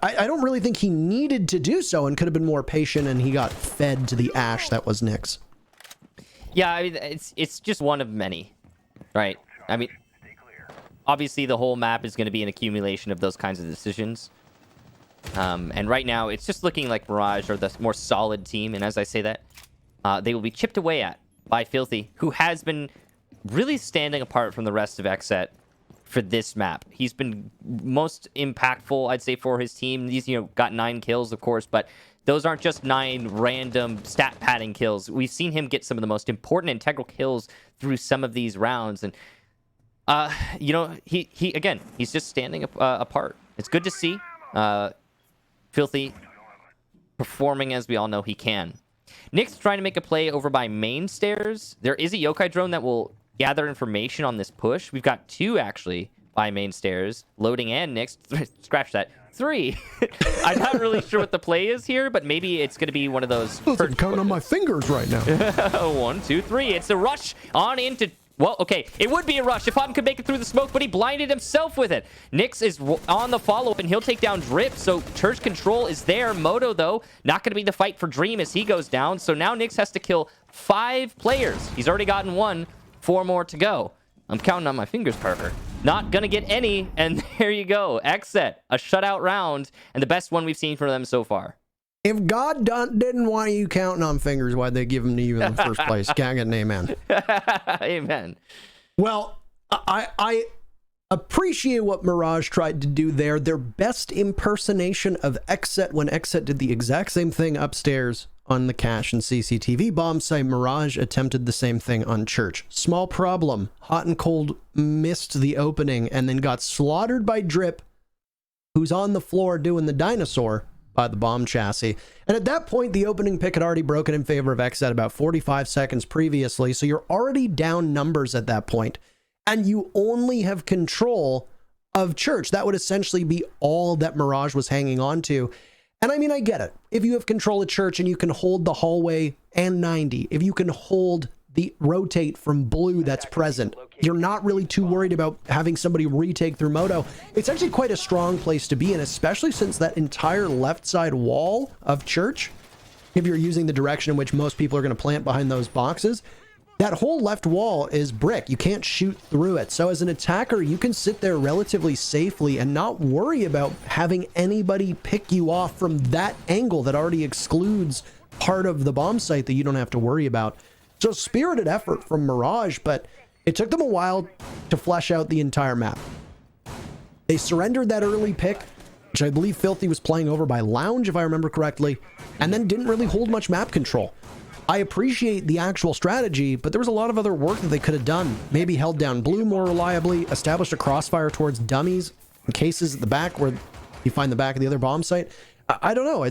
I don't really think he needed to do so and could have been more patient, and he got fed to the ash that was Nyx. Yeah, I mean, it's just one of many, right? I mean, obviously the whole map is going to be an accumulation of those kinds of decisions. And right now, it's just looking like Mirage are the more solid team, and as I say that, they will be chipped away at by Filthy, who has been really standing apart from the rest of XSET for this map. He's been most impactful, I'd say, for his team. He's, got 9 kills, of course, but those aren't just 9 random stat padding kills. We've seen him get some of the most important integral kills through some of these rounds, and he again, he's just standing apart. It's good to see Filthy performing as we all know he can. Nick's trying to make a play over by main stairs. There is a yokai drone that will gather information on this push. We've got 2 actually by main stairs, loading and Nyx. Scratch that. 3. I'm not really sure what the play is here, but maybe it's going to be one of those. I'm counting on my fingers right now. 1, 2, 3. It's a rush on into. Well, okay, it would be a rush if Houghton could make it through the smoke, but he blinded himself with it. Nyx is on the follow-up, and he'll take down Drip, so Church control is there. Moto, though, not going to be the fight for Dream as he goes down, so now Nyx has to kill 5 players. He's already gotten 1. 4 more to go. I'm counting on my fingers, Parker. Not gonna get any, and there you go. XSET, a shutout round, and the best one we've seen from them so far. If God didn't want you counting on fingers, why'd they give them to you in the first place? Can't get an amen. Amen. Well, I appreciate what Mirage tried to do there. Their best impersonation of XSET when XSET did the exact same thing upstairs on the cache and CCTV bomb site. Mirage attempted the same thing on Church. Small problem. Hot and Cold missed the opening and then got slaughtered by Drip, who's on the floor doing the dinosaur by the bomb chassis. And at that point, the opening pick had already broken in favor of XSET about 45 seconds previously, so you're already down numbers at that point, and you only have control of Church. That would essentially be all that Mirage was hanging on to. And I mean, I get it. If you have control of Church and you can hold the hallway and 90, if you can hold the rotate from blue that's present. You're not really too worried about having somebody retake through Moto. It's actually quite a strong place to be in, especially since that entire left side wall of church, if you're using the direction in which most people are going to plant behind those boxes, that whole left wall is brick. You can't shoot through it. So as an attacker, you can sit there relatively safely and not worry about having anybody pick you off from that angle that already excludes part of the bomb site that you don't have to worry about. So spirited effort from Mirage, but it took them a while to flesh out the entire map. They surrendered that early pick, which I believe Filthy was playing over by Lounge, if I remember correctly, and then didn't really hold much map control. I appreciate the actual strategy, but there was a lot of other work that they could have done. Maybe held down blue more reliably, established a crossfire towards dummies in cases at the back where you find the back of the other bomb site. I don't know.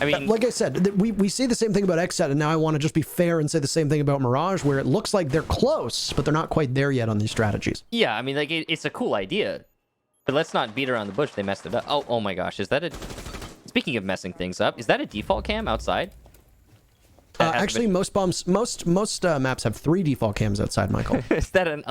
I mean, like I said, we say the same thing about XSET, and now I want to just be fair and say the same thing about Mirage, where it looks like they're close, but they're not quite there yet on these strategies. Yeah, I mean, like, it's a cool idea, but let's not beat around the bush. They messed it up. Oh my gosh, is that a... Speaking of messing things up, is that a default cam outside? Actually, most maps have 3 default cams outside, Michael. Is that an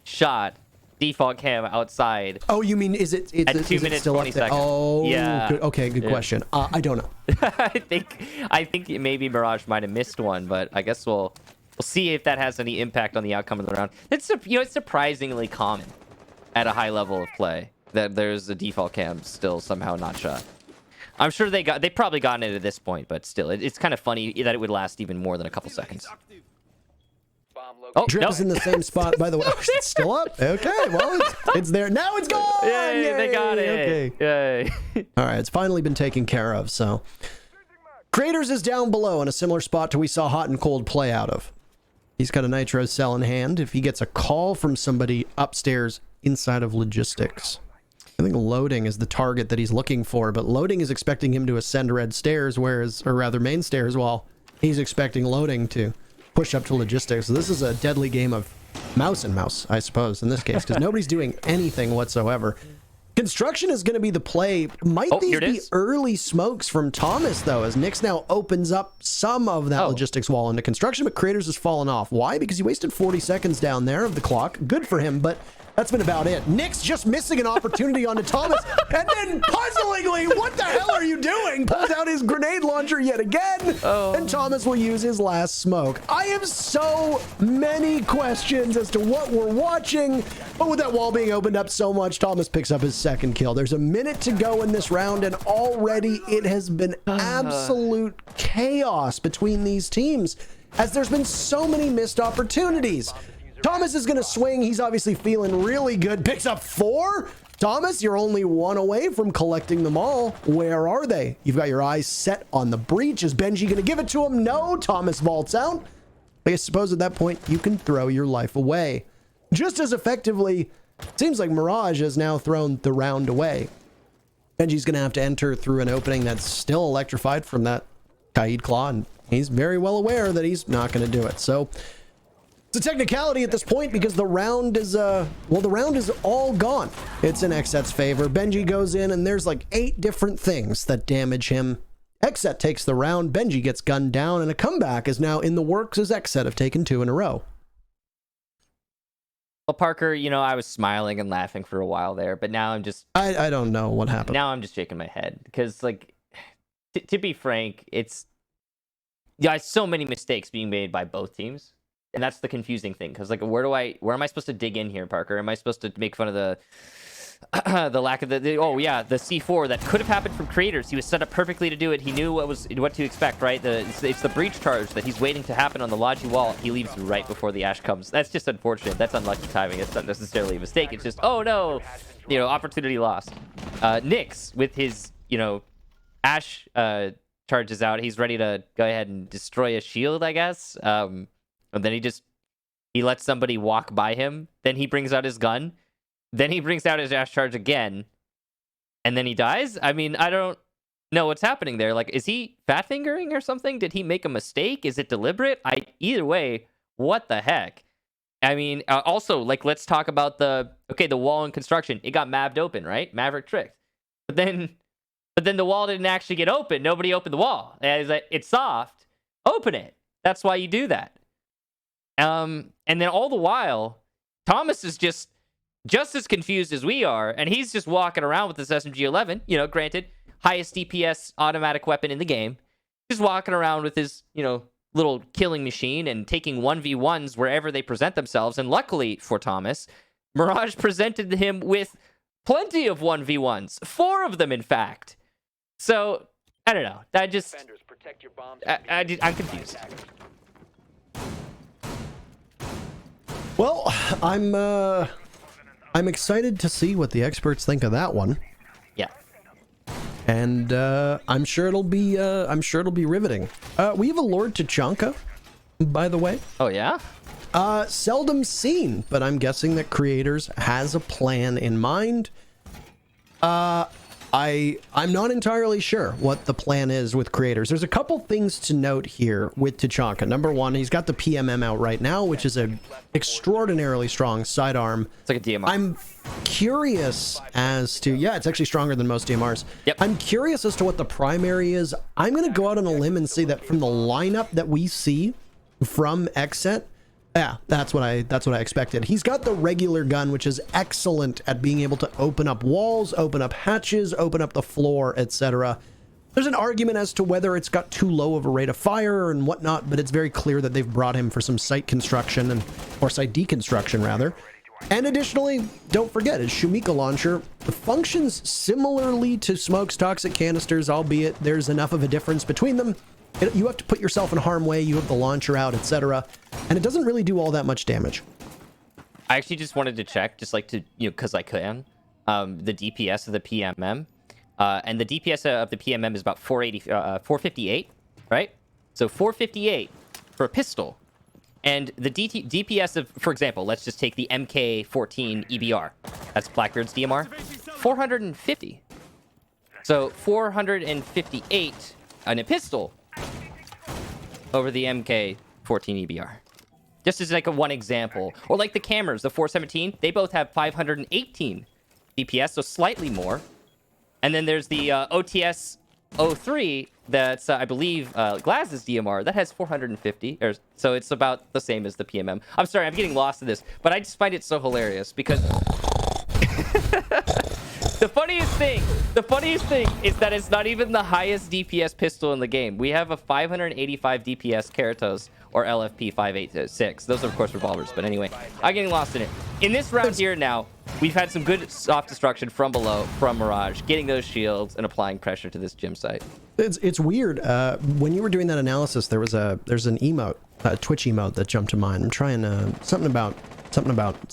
unshot default cam outside? Oh, you mean is it at 2 minutes, still 20 seconds? Oh, yeah. Good, okay, good question. I don't know. I think maybe Mirage might have missed one, but I guess we'll see if that has any impact on the outcome of the round. It's it's surprisingly common at a high level of play that there's a default cam still somehow not shot. I'm sure they probably gotten it at this point, but still, it's kind of funny that it would last even more than a couple seconds. Oh, Drip is in the same spot, by the way. Oh, it's still up. Okay, well, it's there. Now it's gone! Yay, they got it. Okay. Yay. All right, it's finally been taken care of, so. Creators is down below in a similar spot to we saw Hot and Cold play out of. He's got a Nitro cell in hand. If he gets a call from somebody upstairs inside of logistics. I think Loading is the target that he's looking for, but Loading is expecting him to ascend red stairs, or rather main stairs, while he's expecting Loading to push up to logistics. So this is a deadly game of mouse and mouse, I suppose, in this case, because nobody's doing anything whatsoever. Construction is going to be the play. Might these be early smokes from Thomas, though, as Nyx now opens up some of that logistics wall into construction, but Creators has fallen off. Why? Because he wasted 40 seconds down there of the clock. Good for him, but that's been about it. Nyx just missing an opportunity onto Thomas, and then puzzlingly, what the hell are you doing? Pulls out his grenade launcher yet again, and Thomas will use his last smoke. I have so many questions as to what we're watching, but with that wall being opened up so much, Thomas picks up his second kill. There's a minute to go in this round, and already it has been absolute chaos between these teams, as there's been so many missed opportunities. Thomas is going to swing. He's obviously feeling really good. Picks up 4. Thomas, you're only 1 away from collecting them all. Where are they? You've got your eyes set on the breach. Is Benji going to give it to him? No. Thomas vaults out. I suppose at that point, you can throw your life away. Just as effectively, it seems like Mirage has now thrown the round away. Benji's going to have to enter through an opening that's still electrified from that Kaid Claw, and he's very well aware that he's not going to do it. So it's a technicality at this point because the round is, the round is all gone. It's in XSET's favor. Benji goes in and there's like 8 different things that damage him. XSET takes the round, Benji gets gunned down, and a comeback is now in the works as XSET have taken 2 in a row. Well, Parker, I was smiling and laughing for a while there, but now I'm just... I don't know what happened. Now I'm just shaking my head because, like, to be frank, it's so many mistakes being made by both teams. And that's the confusing thing, because like, where am I supposed to dig in here, Parker? Am I supposed to make fun of the lack of the C4 that could have happened from Creators? He was set up perfectly to do it. He knew what to expect, right? It's the breach charge that he's waiting to happen on the Logi wall. He leaves right before the Ash comes. That's just unfortunate. That's unlucky timing. It's not necessarily a mistake. It's just, oh no, opportunity lost. Nyx with his Ash charges out. He's ready to go ahead and destroy a shield, I guess. And then he lets somebody walk by him. Then he brings out his gun. Then he brings out his Ash charge again. And then he dies? I mean, I don't know what's happening there. Like, is he fat fingering or something? Did he make a mistake? Is it deliberate? Either way, what the heck? I mean, also, like, let's talk about the wall in construction. It got mabbed open, right? Maverick tricked. But then the wall didn't actually get open. Nobody opened the wall. And it's like, it's soft. Open it. That's why you do that. And then all the while, Thomas is just as confused as we are, and he's just walking around with this SMG-11. You know, granted, highest DPS automatic weapon in the game. Just walking around with his, little killing machine and taking 1v1s wherever they present themselves. And luckily for Thomas, Mirage presented him with plenty of 1v1s. 4 of them, in fact. So, I don't know. Defenders, protect your bombs. I'm confused. Well, I'm excited to see what the experts think of that one. Yeah. And I'm sure it'll be riveting. We have a Lord Tachanka, by the way. Oh yeah? Seldom seen, but I'm guessing that Creators has a plan in mind. I'm not entirely sure what the plan is with Creators. There's a couple things to note here with Tachanka. Number one, he's got the PMM out right now, which is a extraordinarily strong sidearm. It's like a DMR. I'm curious as to, yeah, it's actually stronger than most DMRs. Yep. I'm curious as to what the primary is. I'm going to go out on a limb and say that from the lineup that we see from XSET, yeah, that's what I expected. He's got the regular gun, which is excellent at being able to open up walls, open up hatches, open up the floor, etc. There's an argument as to whether it's got too low of a rate of fire and whatnot, but it's very clear that they've brought him for some site construction or site deconstruction rather. And additionally, don't forget, his Shumika launcher functions similarly to Smoke's toxic canisters, albeit there's enough of a difference between them. You have to put yourself in harm way, you have the launcher out, etc. And it doesn't really do all that much damage. I actually just wanted to check, just like to, because I can, the DPS of the PMM. And the DPS of the PMM is about 458, right? So 458 for a pistol. And the DPS of, for example, let's just take the MK14 EBR. That's Blackbeard's DMR. 450. So 458 on a pistol over the MK14 EBR. Just as like one example. Or like the cameras, the 417, they both have 518 DPS, so slightly more. And then there's the OTS 03, that's, I believe, Glaz's DMR. That has 450, so it's about the same as the PMM. I'm sorry, I'm getting lost in this, but I just find it so hilarious because... The funniest thing is that it's not even the highest DPS pistol in the game. We have a 585 DPS Karatos or LFP 586. Those are, of course, revolvers. But anyway, I'm getting lost in it. In this round here now, we've had some good soft destruction from below, from Mirage, getting those shields and applying pressure to this gym site. It's weird. When you were doing that analysis, there's an emote, a Twitch emote that jumped to mind. I'm trying something about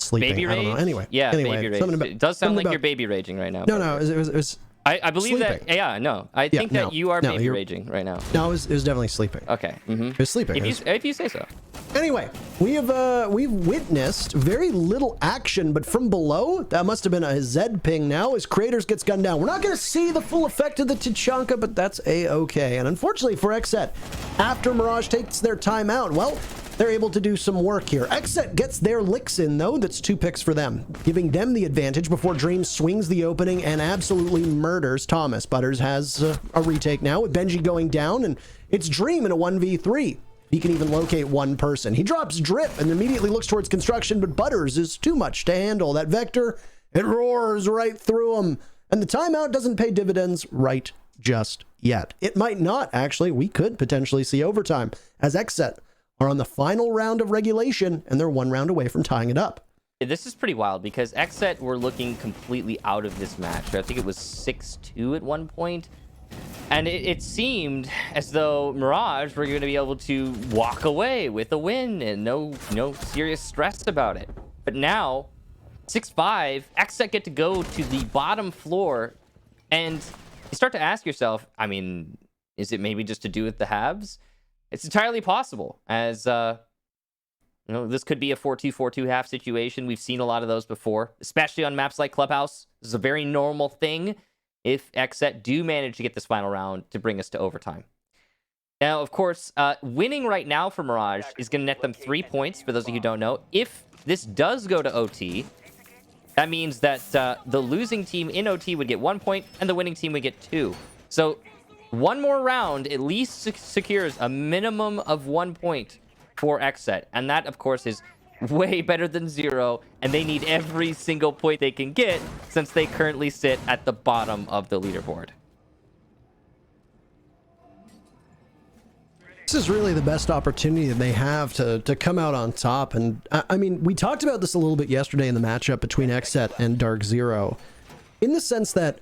sleeping. Baby rage? I don't know. Anyway, baby rage. About, it does sound like you're baby raging right now. No, it was I believe sleeping. that. Yeah, no. I think that you are baby raging right now. No, it was definitely sleeping. Okay. It was sleeping. If you say so. Anyway, we've witnessed very little action, but from below, that must have been a Z ping now as Creators gets gunned down. We're not going to see the full effect of the Tachanka, but that's a-okay. And unfortunately for XSET, after Mirage takes their time out, well, they're able to do some work here. XSET gets their licks in, though. That's 2 picks for them, giving them the advantage before Dream swings the opening and absolutely murders Thomas. Butters has a retake now with Benji going down, and it's Dream in a 1v3. He can even locate one person. He drops Drip and immediately looks towards construction, but Butters is too much to handle. That Vector, it roars right through him, and the timeout doesn't pay dividends right just yet. It might not, actually. We could potentially see overtime, as XSET are on the final round of regulation, and they're 1 round away from tying it up. This is pretty wild because XSET were looking completely out of this match. I think it was 6-2 at one point. And it seemed as though Mirage were going to be able to walk away with a win and no serious stress about it. But now, 6-5, XSET get to go to the bottom floor, and you start to ask yourself, I mean, is it maybe just to do with the halves? It's entirely possible, as this could be a 4-2-4-2 half situation. We've seen a lot of those before, especially on maps like Clubhouse. This is a very normal thing if XSET do manage to get this final round to bring us to overtime. Now, of course, winning right now for Mirage is going to net them 3 points, for those of you who don't know. If this does go to OT, that means that the losing team in OT would get 1 point, and the winning team would get 2. So 1 more round at least secures a minimum of 1 point for XSET. And that, of course, is way better than 0. And they need every single point they can get since they currently sit at the bottom of the leaderboard. This is really the best opportunity that they have to come out on top. And I mean, we talked about this a little bit yesterday in the matchup between XSET and Dark Zero, in the sense that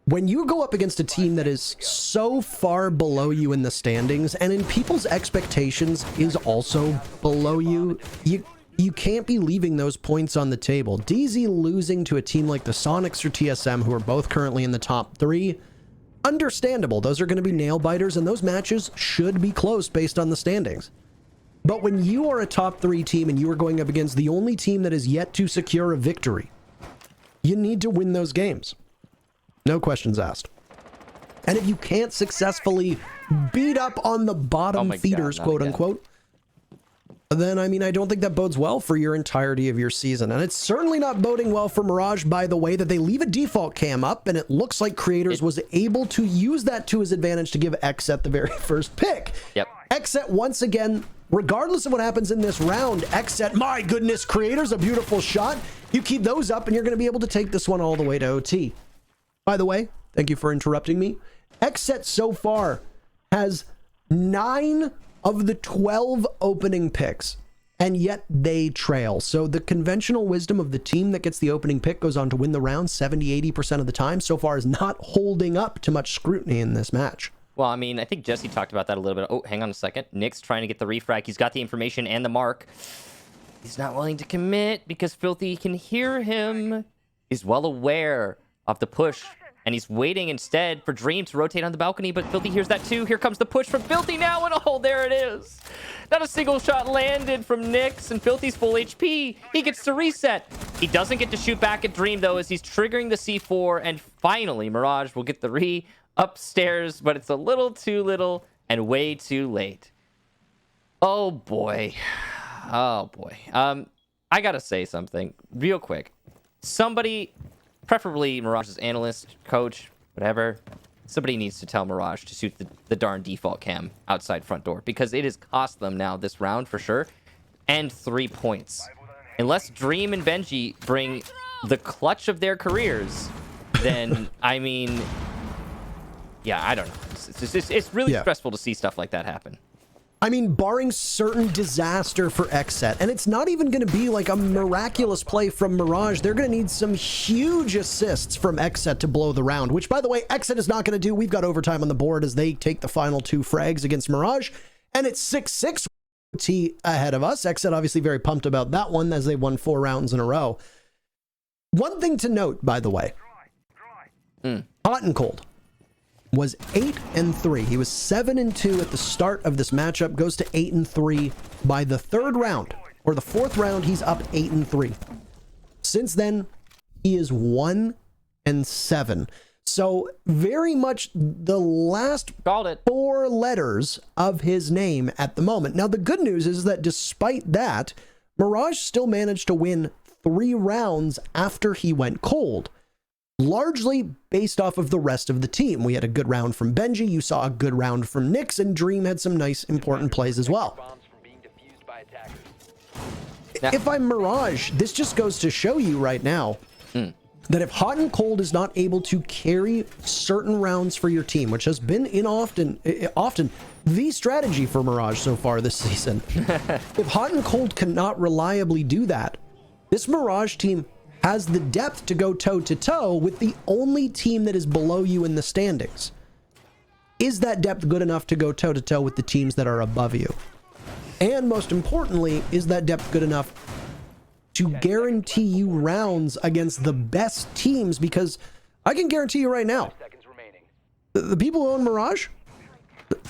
when you go up against a team that is so far below you in the standings and in people's expectations is also below you, you can't be leaving those points on the table. DZ losing to a team like the Sonics or TSM, who are both currently in the top 3, understandable. Those are going to be nail biters, and those matches should be close based on the standings. But when you are a top 3 team and you are going up against the only team that is yet to secure a victory, you need to win those games. No questions asked. And if you can't successfully beat up on the bottom feeders, quote unquote, then, I mean, I don't think that bodes well for your entirety of your season. And it's certainly not boding well for Mirage, by the way, that they leave a default cam up, and it looks like Creators was able to use that to his advantage to give XSET the very first pick. Yep. XSET, once again, regardless of what happens in this round, XSET, my goodness, Creators, a beautiful shot. You keep those up, and you're going to be able to take this one all the way to OT. By the way, thank you for interrupting me. XSET so far has 9 of the 12 opening picks, and yet they trail. So the conventional wisdom of the team that gets the opening pick goes on to win the round 70-80% of the time so far is not holding up to much scrutiny in this match. Well, I mean, I think Jesse talked about that a little bit. Oh, hang on a second. Nick's trying to get the refrag. He's got the information and the mark. He's not willing to commit because Filthy can hear him. He's well aware of the push, and he's waiting instead for Dream to rotate on the balcony, but Filthy hears that too. Here comes the push from Filthy now, and oh, there it is. Not a single shot landed from Nyx, and Filthy's full HP. He gets to reset. He doesn't get to shoot back at Dream, though, as he's triggering the C4, and finally, Mirage will get the re upstairs, but it's a little too little and way too late. Oh, boy. Oh, boy. I gotta say something real quick. Somebody, preferably Mirage's analyst, coach, whatever, somebody needs to tell Mirage to shoot the darn default cam outside front door, because it has cost them now this round for sure, and 3 points. Unless Dream and Benji bring the clutch of their careers, then, I mean, yeah, I don't know. It's really stressful to see stuff like that happen. I mean, barring certain disaster for XSET, and it's not even going to be like a miraculous play from Mirage. They're going to need some huge assists from XSET to blow the round, which, by the way, XSET is not going to do. We've got overtime on the board as they take the final 2 frags against Mirage, and it's 6-6 T ahead of us. XSET obviously very pumped about that one as they won 4 rounds in a row. One thing to note, by the way, Hot and Cold was 8-3. He was 7-2 at the start of this matchup, goes to 8-3 by the 3rd round, or the 4th round. He's up 8-3. Since then, he is 1-7. So very much the last 4 letters of his name at the moment. Now, the good news is that despite that, Mirage still managed to win 3 rounds after he went cold, largely based off of the rest of the team. We had a good round from Benji, you saw a good round from Nyx, and Dream had some nice important plays as well. If I'm Mirage, this just goes to show you right now that if Hot and Cold is not able to carry certain rounds for your team, which has been often the strategy for Mirage so far this season, if Hot and Cold cannot reliably do that, this Mirage team has the depth to go toe-to-toe with the only team that is below you in the standings. Is that depth good enough to go toe-to-toe with the teams that are above you? And most importantly, is that depth good enough to guarantee you rounds against the best teams? Because I can guarantee you right now, the people who own Mirage,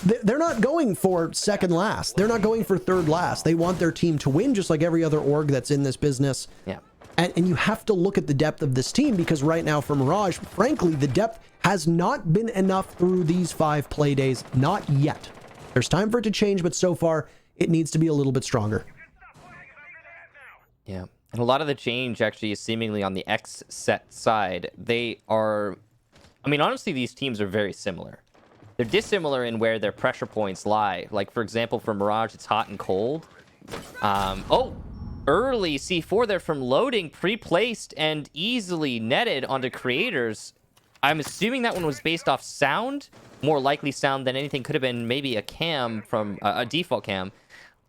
they're not going for second last. They're not going for third last. They want their team to win, just like every other org that's in this business. Yeah. And you have to look at the depth of this team, because right now for Mirage, frankly, the depth has not been enough through these 5 play days. Not yet. There's time for it to change, but so far it needs to be a little bit stronger. Yeah. And a lot of the change actually is seemingly on the XSET side. They are, I mean, honestly, these teams are very similar. they're dissimilar in where their pressure points lie. Like, for example, for Mirage, it's hot and cold. Oh, early C4 there from loading, pre-placed and easily netted onto creators. I'm assuming that one was based off sound, more likely sound than anything. Could have been maybe a cam from a default cam,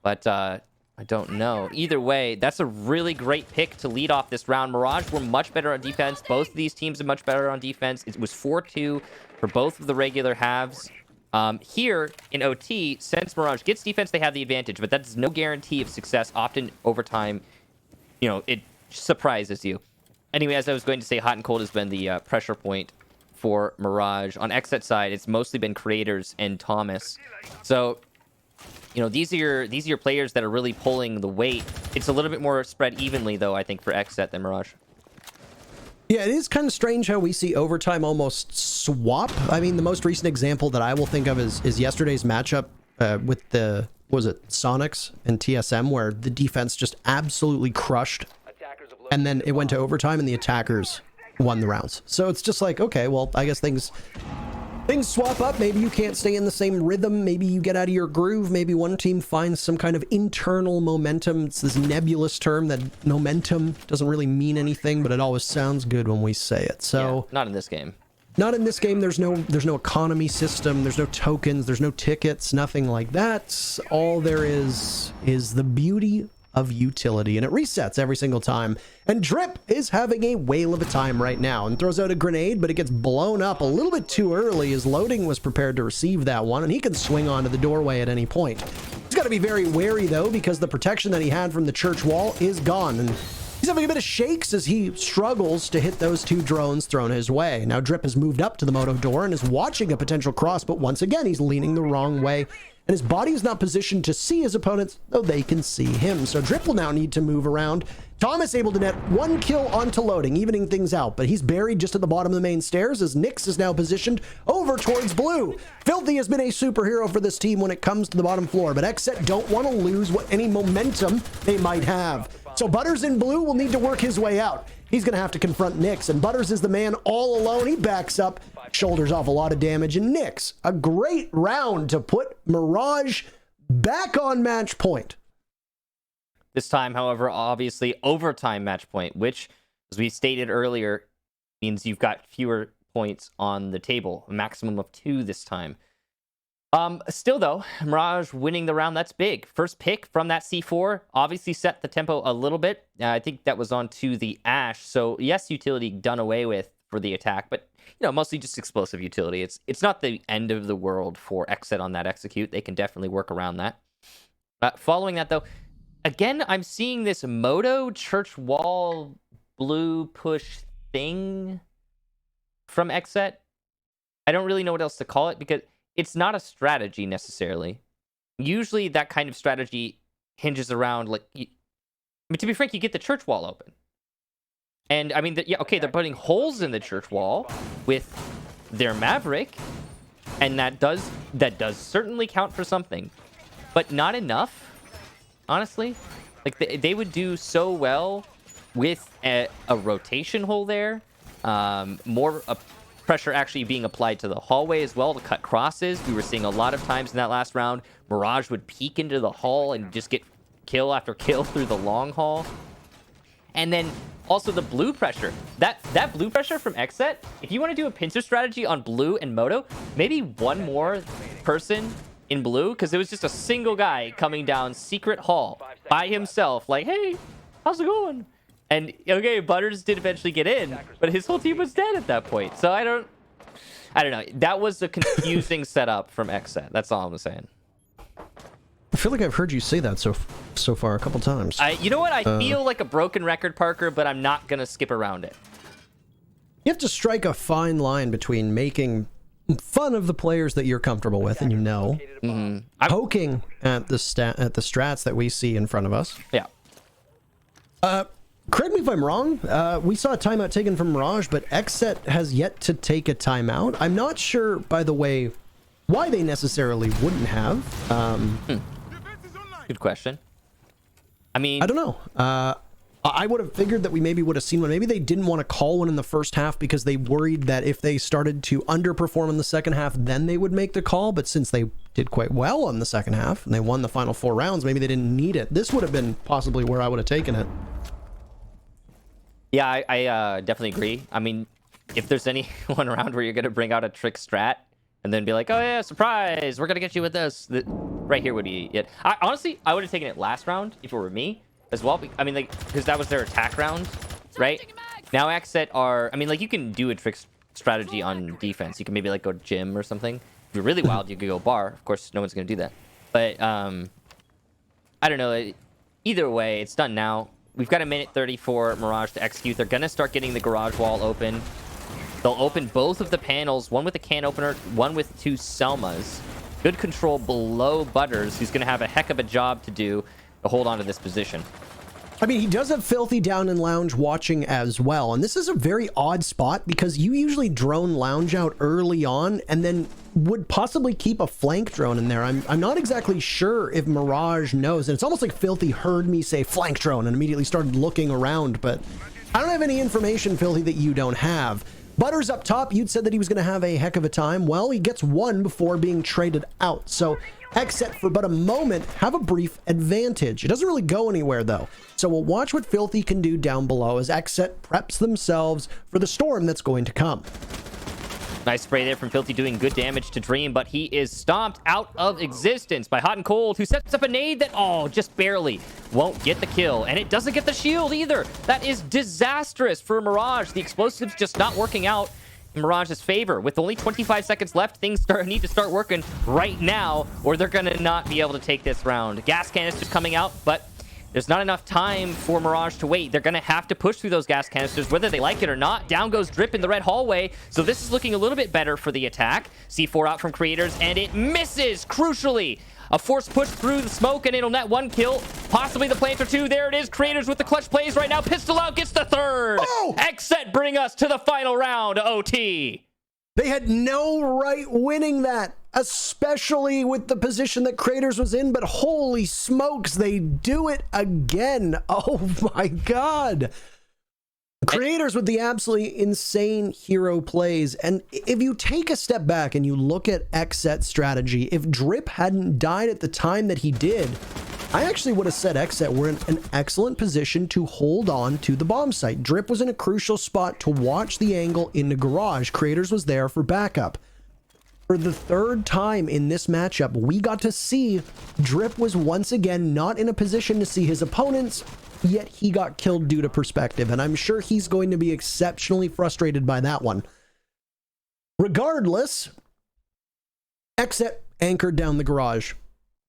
but I don't know. Either way, that's a really great pick to lead off this round. Mirage were much better on defense. Both of these teams are much better on defense. It was 4-2 for both of the regular halves. Here in OT, since Mirage gets defense, they have the advantage, but that's no guarantee of success. Often overtime, you know, it surprises you. Anyway, as I was going to say, hot and cold has been the pressure point for Mirage. On XSET side, it's mostly been creators and Thomas. So, you know, these are your players that are really pulling the weight. It's a little bit more spread evenly, though, I think, for XSET than Mirage. Yeah, it is kind of strange how we see overtime almost swap. I mean, the most recent example that I will think of is yesterday's matchup with the, what was it, Sonics and TSM, where the defense just absolutely crushed. And then it went to overtime and the attackers won the rounds. So it's just like, okay, well, I guess things swap up. Maybe you can't stay in the same rhythm. Maybe you get out of your groove. Maybe one team finds some kind of internal momentum. It's this nebulous term that momentum doesn't really mean anything, but it always sounds good when we say it. So yeah, not in this game. Not in this game. There's no economy system. There's no tokens. There's no tickets. Nothing like that. All there is the beauty of utility, and it resets every single time. And Drip is having a whale of a time right now and throws out a grenade, but it gets blown up a little bit too early as loading was prepared to receive that one, and he can swing onto the doorway at any point. He's got to be very wary though, because the protection that he had from the church wall is gone, and he's having a bit of shakes as he struggles to hit those two drones thrown his way. Now Drip has moved up to the moto door and is watching a potential cross, but once again he's leaning the wrong way, and his body is not positioned to see his opponents, though they can see him. So Drip will now need to move around. Thomas able to net one kill onto loading, evening things out, but he's buried just at the bottom of the main stairs as Nyx is now positioned over towards blue. Filthy has been a superhero for this team when it comes to the bottom floor, but XSET don't want to lose any momentum they might have. So Butters in blue will need to work his way out. He's going to have to confront Nyx, and Butters is the man all alone. He backs up, shoulders off a lot of damage, and Nyx, a great round to put Mirage back on match point. This time, however, obviously overtime match point, which, as we stated earlier, means you've got fewer points on the table, a maximum of 2 this time. Still though, Mirage winning the round, that's big. First pick from that C4 obviously set the tempo a little bit. I think that was onto the Ash. So yes, utility done away with for the attack, but you know, mostly just explosive utility. It's not the end of the world for XSET on that execute. They can definitely work around that. Following that though, again, I'm seeing this moto church wall blue push thing from XSET. I don't really know what else to call it because it's not a strategy necessarily. Usually that kind of strategy hinges around, like, I mean, to be frank, you get the church wall open. And I mean, yeah, okay, they're putting holes in the church wall with their Maverick, and that does certainly count for something, but not enough, honestly. Like they would do so well with a rotation hole there, more pressure actually being applied to the hallway as well to cut crosses. We were seeing a lot of times in that last round, Mirage would peek into the hall and just get kill after kill through the long haul. And then also the blue pressure. That blue pressure from XSET, if you want to do a pincer strategy on blue and moto, maybe one more person in blue, because it was just a single guy coming down secret hall by himself, like, hey, how's it going? And okay, Butters did eventually get in, but his whole team was dead at that point. So I don't know. That was a confusing setup from XSET. That's all I'm saying. I feel like I've heard you say that so far a couple times. You know what? I feel like a broken record, Parker, but I'm not gonna skip around it. You have to strike a fine line between making fun of the players that you're comfortable with, and you know, poking at the strats that we see in front of us. Yeah. Correct me if I'm wrong. We saw a timeout taken from Mirage, but XSET has yet to take a timeout. I'm not sure, by the way, why they necessarily wouldn't have. Good question. I mean, I don't know. I would have figured that we maybe would have seen one. Maybe they didn't want to call one in the first half because they worried that if they started to underperform in the second half, then they would make the call. But since they did quite well in the second half and they won the final 4 rounds, maybe they didn't need it. This would have been possibly where I would have taken it. Yeah, I definitely agree. I mean, if there's any one round where you're going to bring out a trick strat and then be like, oh yeah, surprise, we're going to get you with this, right here would be it. Honestly, I would have taken it last round if it were me as well. I mean, like, because that was their attack round, right? Now XSET are, I mean, like, you can do a trick strategy on defense. You can maybe like go gym or something. If you're really wild, you could go bar. Of course, no one's going to do that. But I don't know. Either way, it's done now. We've got a minute 30 for Mirage to execute. They're going to start getting the garage wall open. They'll open both of the panels, one with a can opener, one with 2 Selmas. Good control below Butters, who's going to have a heck of a job to do to hold on to this position. I mean, he does have Filthy down in Lounge watching as well. And this is a very odd spot because you usually drone Lounge out early on and then would possibly keep a flank drone in there. I'm not exactly sure if Mirage knows. And it's almost like Filthy heard me say flank drone and immediately started looking around. But I don't have any information, Filthy, that you don't have. Butters up top, you'd said that he was going to have a heck of a time. Well, he gets 1 before being traded out. So XSET for but a moment have a brief advantage. It doesn't really go anywhere though. So we'll watch what Filthy can do down below as XSET preps themselves for the storm that's going to come. Nice spray there from Filthy, doing good damage to Dream, but he is stomped out of existence by Hot and Cold, who sets up a nade that, oh, just barely won't get the kill. And it doesn't get the shield either. That is disastrous for Mirage. The explosives just not working out in Mirage's favor. With only 25 seconds left, things need to start working right now, or they're going to not be able to take this round. Gas canisters coming out, but there's not enough time for Mirage to wait. They're going to have to push through those gas canisters, whether they like it or not. Down goes Drip in the red hallway. So this is looking a little bit better for the attack. C4 out from Creators, and it misses, crucially. A force push through the smoke, and it'll net 1 kill. Possibly the planter 2. There it is. Creators with the clutch plays right now. Pistol out gets the 3rd. Oh! XSET bring us to the final round, OT. They had no right winning that, especially with the position that Creators was in, but holy smokes, they do it again. Oh my God. Creators with the absolutely insane hero plays. And if you take a step back and you look at XSET's strategy, if Drip hadn't died at the time that he did, I actually would have said XSET were in an excellent position to hold on to the bomb site. Drip was in a crucial spot to watch the angle in the garage. Creators was there for backup. For the 3rd time in this matchup, we got to see Drip was once again not in a position to see his opponents, yet he got killed due to perspective, and I'm sure he's going to be exceptionally frustrated by that one. Regardless, XSET anchored down the garage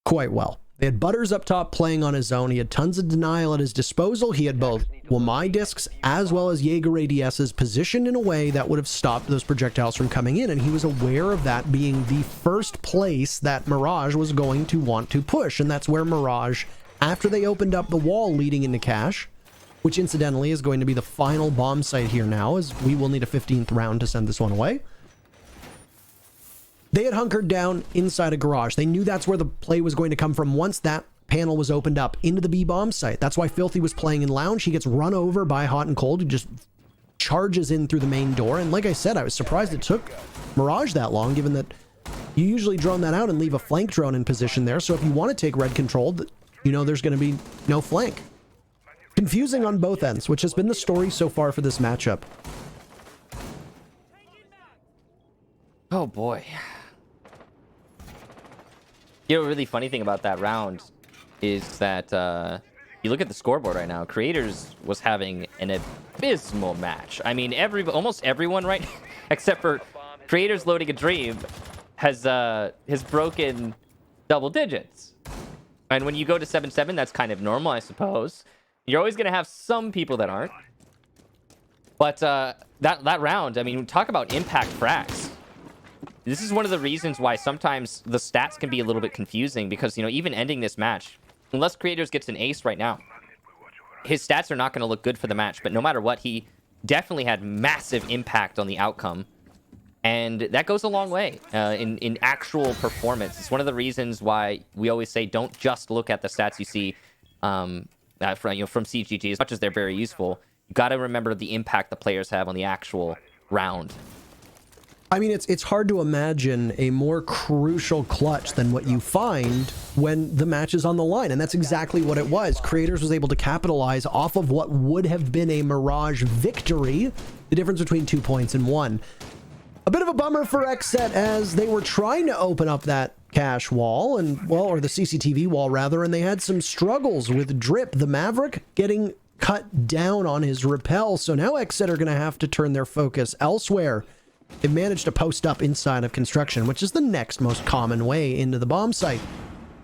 quite well. They had Butters up top playing on his own. He had tons of denial at his disposal. He had both Wamai discs as well as Jaeger ADSs positioned in a way that would have stopped those projectiles from coming in, and he was aware of that being the first place that Mirage was going to want to push, and that's where Mirage, after they opened up the wall leading into cache, which incidentally is going to be the final bomb site here now, as we will need a 15th round to send this one away. They had hunkered down inside a garage. They knew that's where the play was going to come from once that panel was opened up into the B bomb site. That's why Filthy was playing in Lounge. He gets run over by Hot and Cold, who just charges in through the main door. And like I said, I was surprised it took Mirage that long, given that you usually drone that out and leave a flank drone in position there. So if you want to take red control, you know there's going to be no flank. Confusing on both ends, which has been the story so far for this matchup. Oh boy. You know, a really funny thing about that round is that you look at the scoreboard right now. Creators was having an abysmal match. I mean, almost everyone, right, except for Creators loading a Dream, has broken double digits. And when you go to 7-7, that's kind of normal, I suppose. You're always going to have some people that aren't. But that round, I mean, talk about impact frags. This is one of the reasons why sometimes the stats can be a little bit confusing, because, you know, even ending this match, unless Creators gets an ace right now, his stats are not going to look good for the match. But no matter what, he definitely had massive impact on the outcome. And that goes a long way in actual performance. It's one of the reasons why we always say don't just look at the stats you see from CGG. As much as they're very useful, you got to remember the impact the players have on the actual round. I mean, it's hard to imagine a more crucial clutch than what you find when the match is on the line, and that's exactly what it was. Creators was able to capitalize off of what would have been a Mirage victory, the difference between 2 points and 1. A bit of a bummer for XSET as they were trying to open up that cache wall, and well, or the CCTV wall rather, and they had some struggles with Drip, the Maverick, getting cut down on his rappel. So now XSET are going to have to turn their focus elsewhere. They've managed to post up inside of construction, which is the next most common way into the bomb site.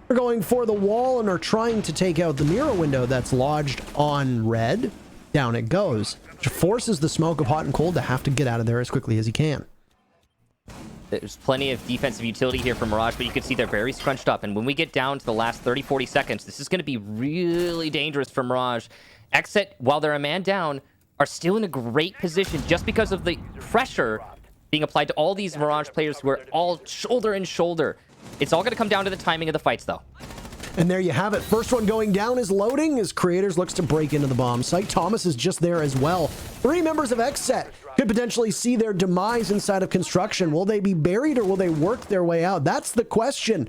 They're going for the wall and are trying to take out the mirror window that's lodged on red. Down it goes, which forces the smoke of hot and cold to have to get out of there as quickly as he can. There's plenty of defensive utility here from Mirage, but you can see they're very scrunched up. And when we get down to the last 30, 40 seconds, this is going to be really dangerous for Mirage. XSET, while they're a man down, are still in a great position just because of the pressure being applied to all these Mirage players who are all shoulder and shoulder. It's all going to come down to the timing of the fights, though. And there you have it. First one going down is loading as Creators looks to break into the bomb site. Thomas is just there as well. 3 members of XSET could potentially see their demise inside of construction. Will they be buried or will they work their way out? That's the question.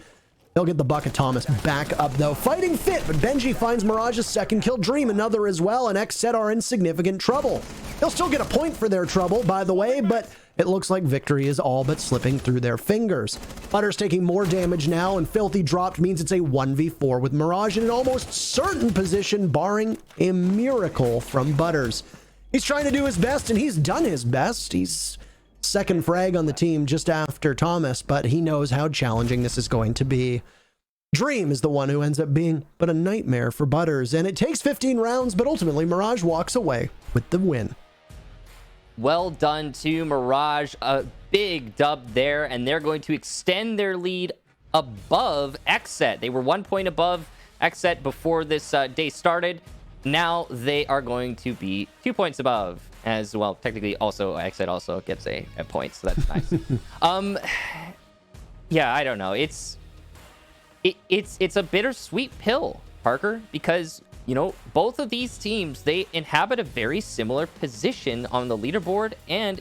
They'll get the bucket. Thomas back up though. Fighting fit, but Benji finds Mirage's second kill. Dream another as well, and XSET are in significant trouble. They'll still get a point for their trouble, by the way, but it looks like victory is all but slipping through their fingers. Butter's taking more damage now, and Filthy dropped means it's a 1v4 with Mirage in an almost certain position, barring a miracle from Butters. He's trying to do his best, and he's done his best. He's second frag on the team just after Thomas, but he knows how challenging this is going to be. Dream is the one who ends up being but a nightmare for Butters, and it takes 15 rounds, but ultimately Mirage walks away with the win. Well done to Mirage. A big dub there, and they're going to extend their lead above XSET. They were 1 point above XSET before this day started. Now they are going to be 2 points above as well. Technically, also XSET also gets a point, so that's nice. Yeah, I don't know. It's a bittersweet pill, Parker, because you know, both of these teams, they inhabit a very similar position on the leaderboard and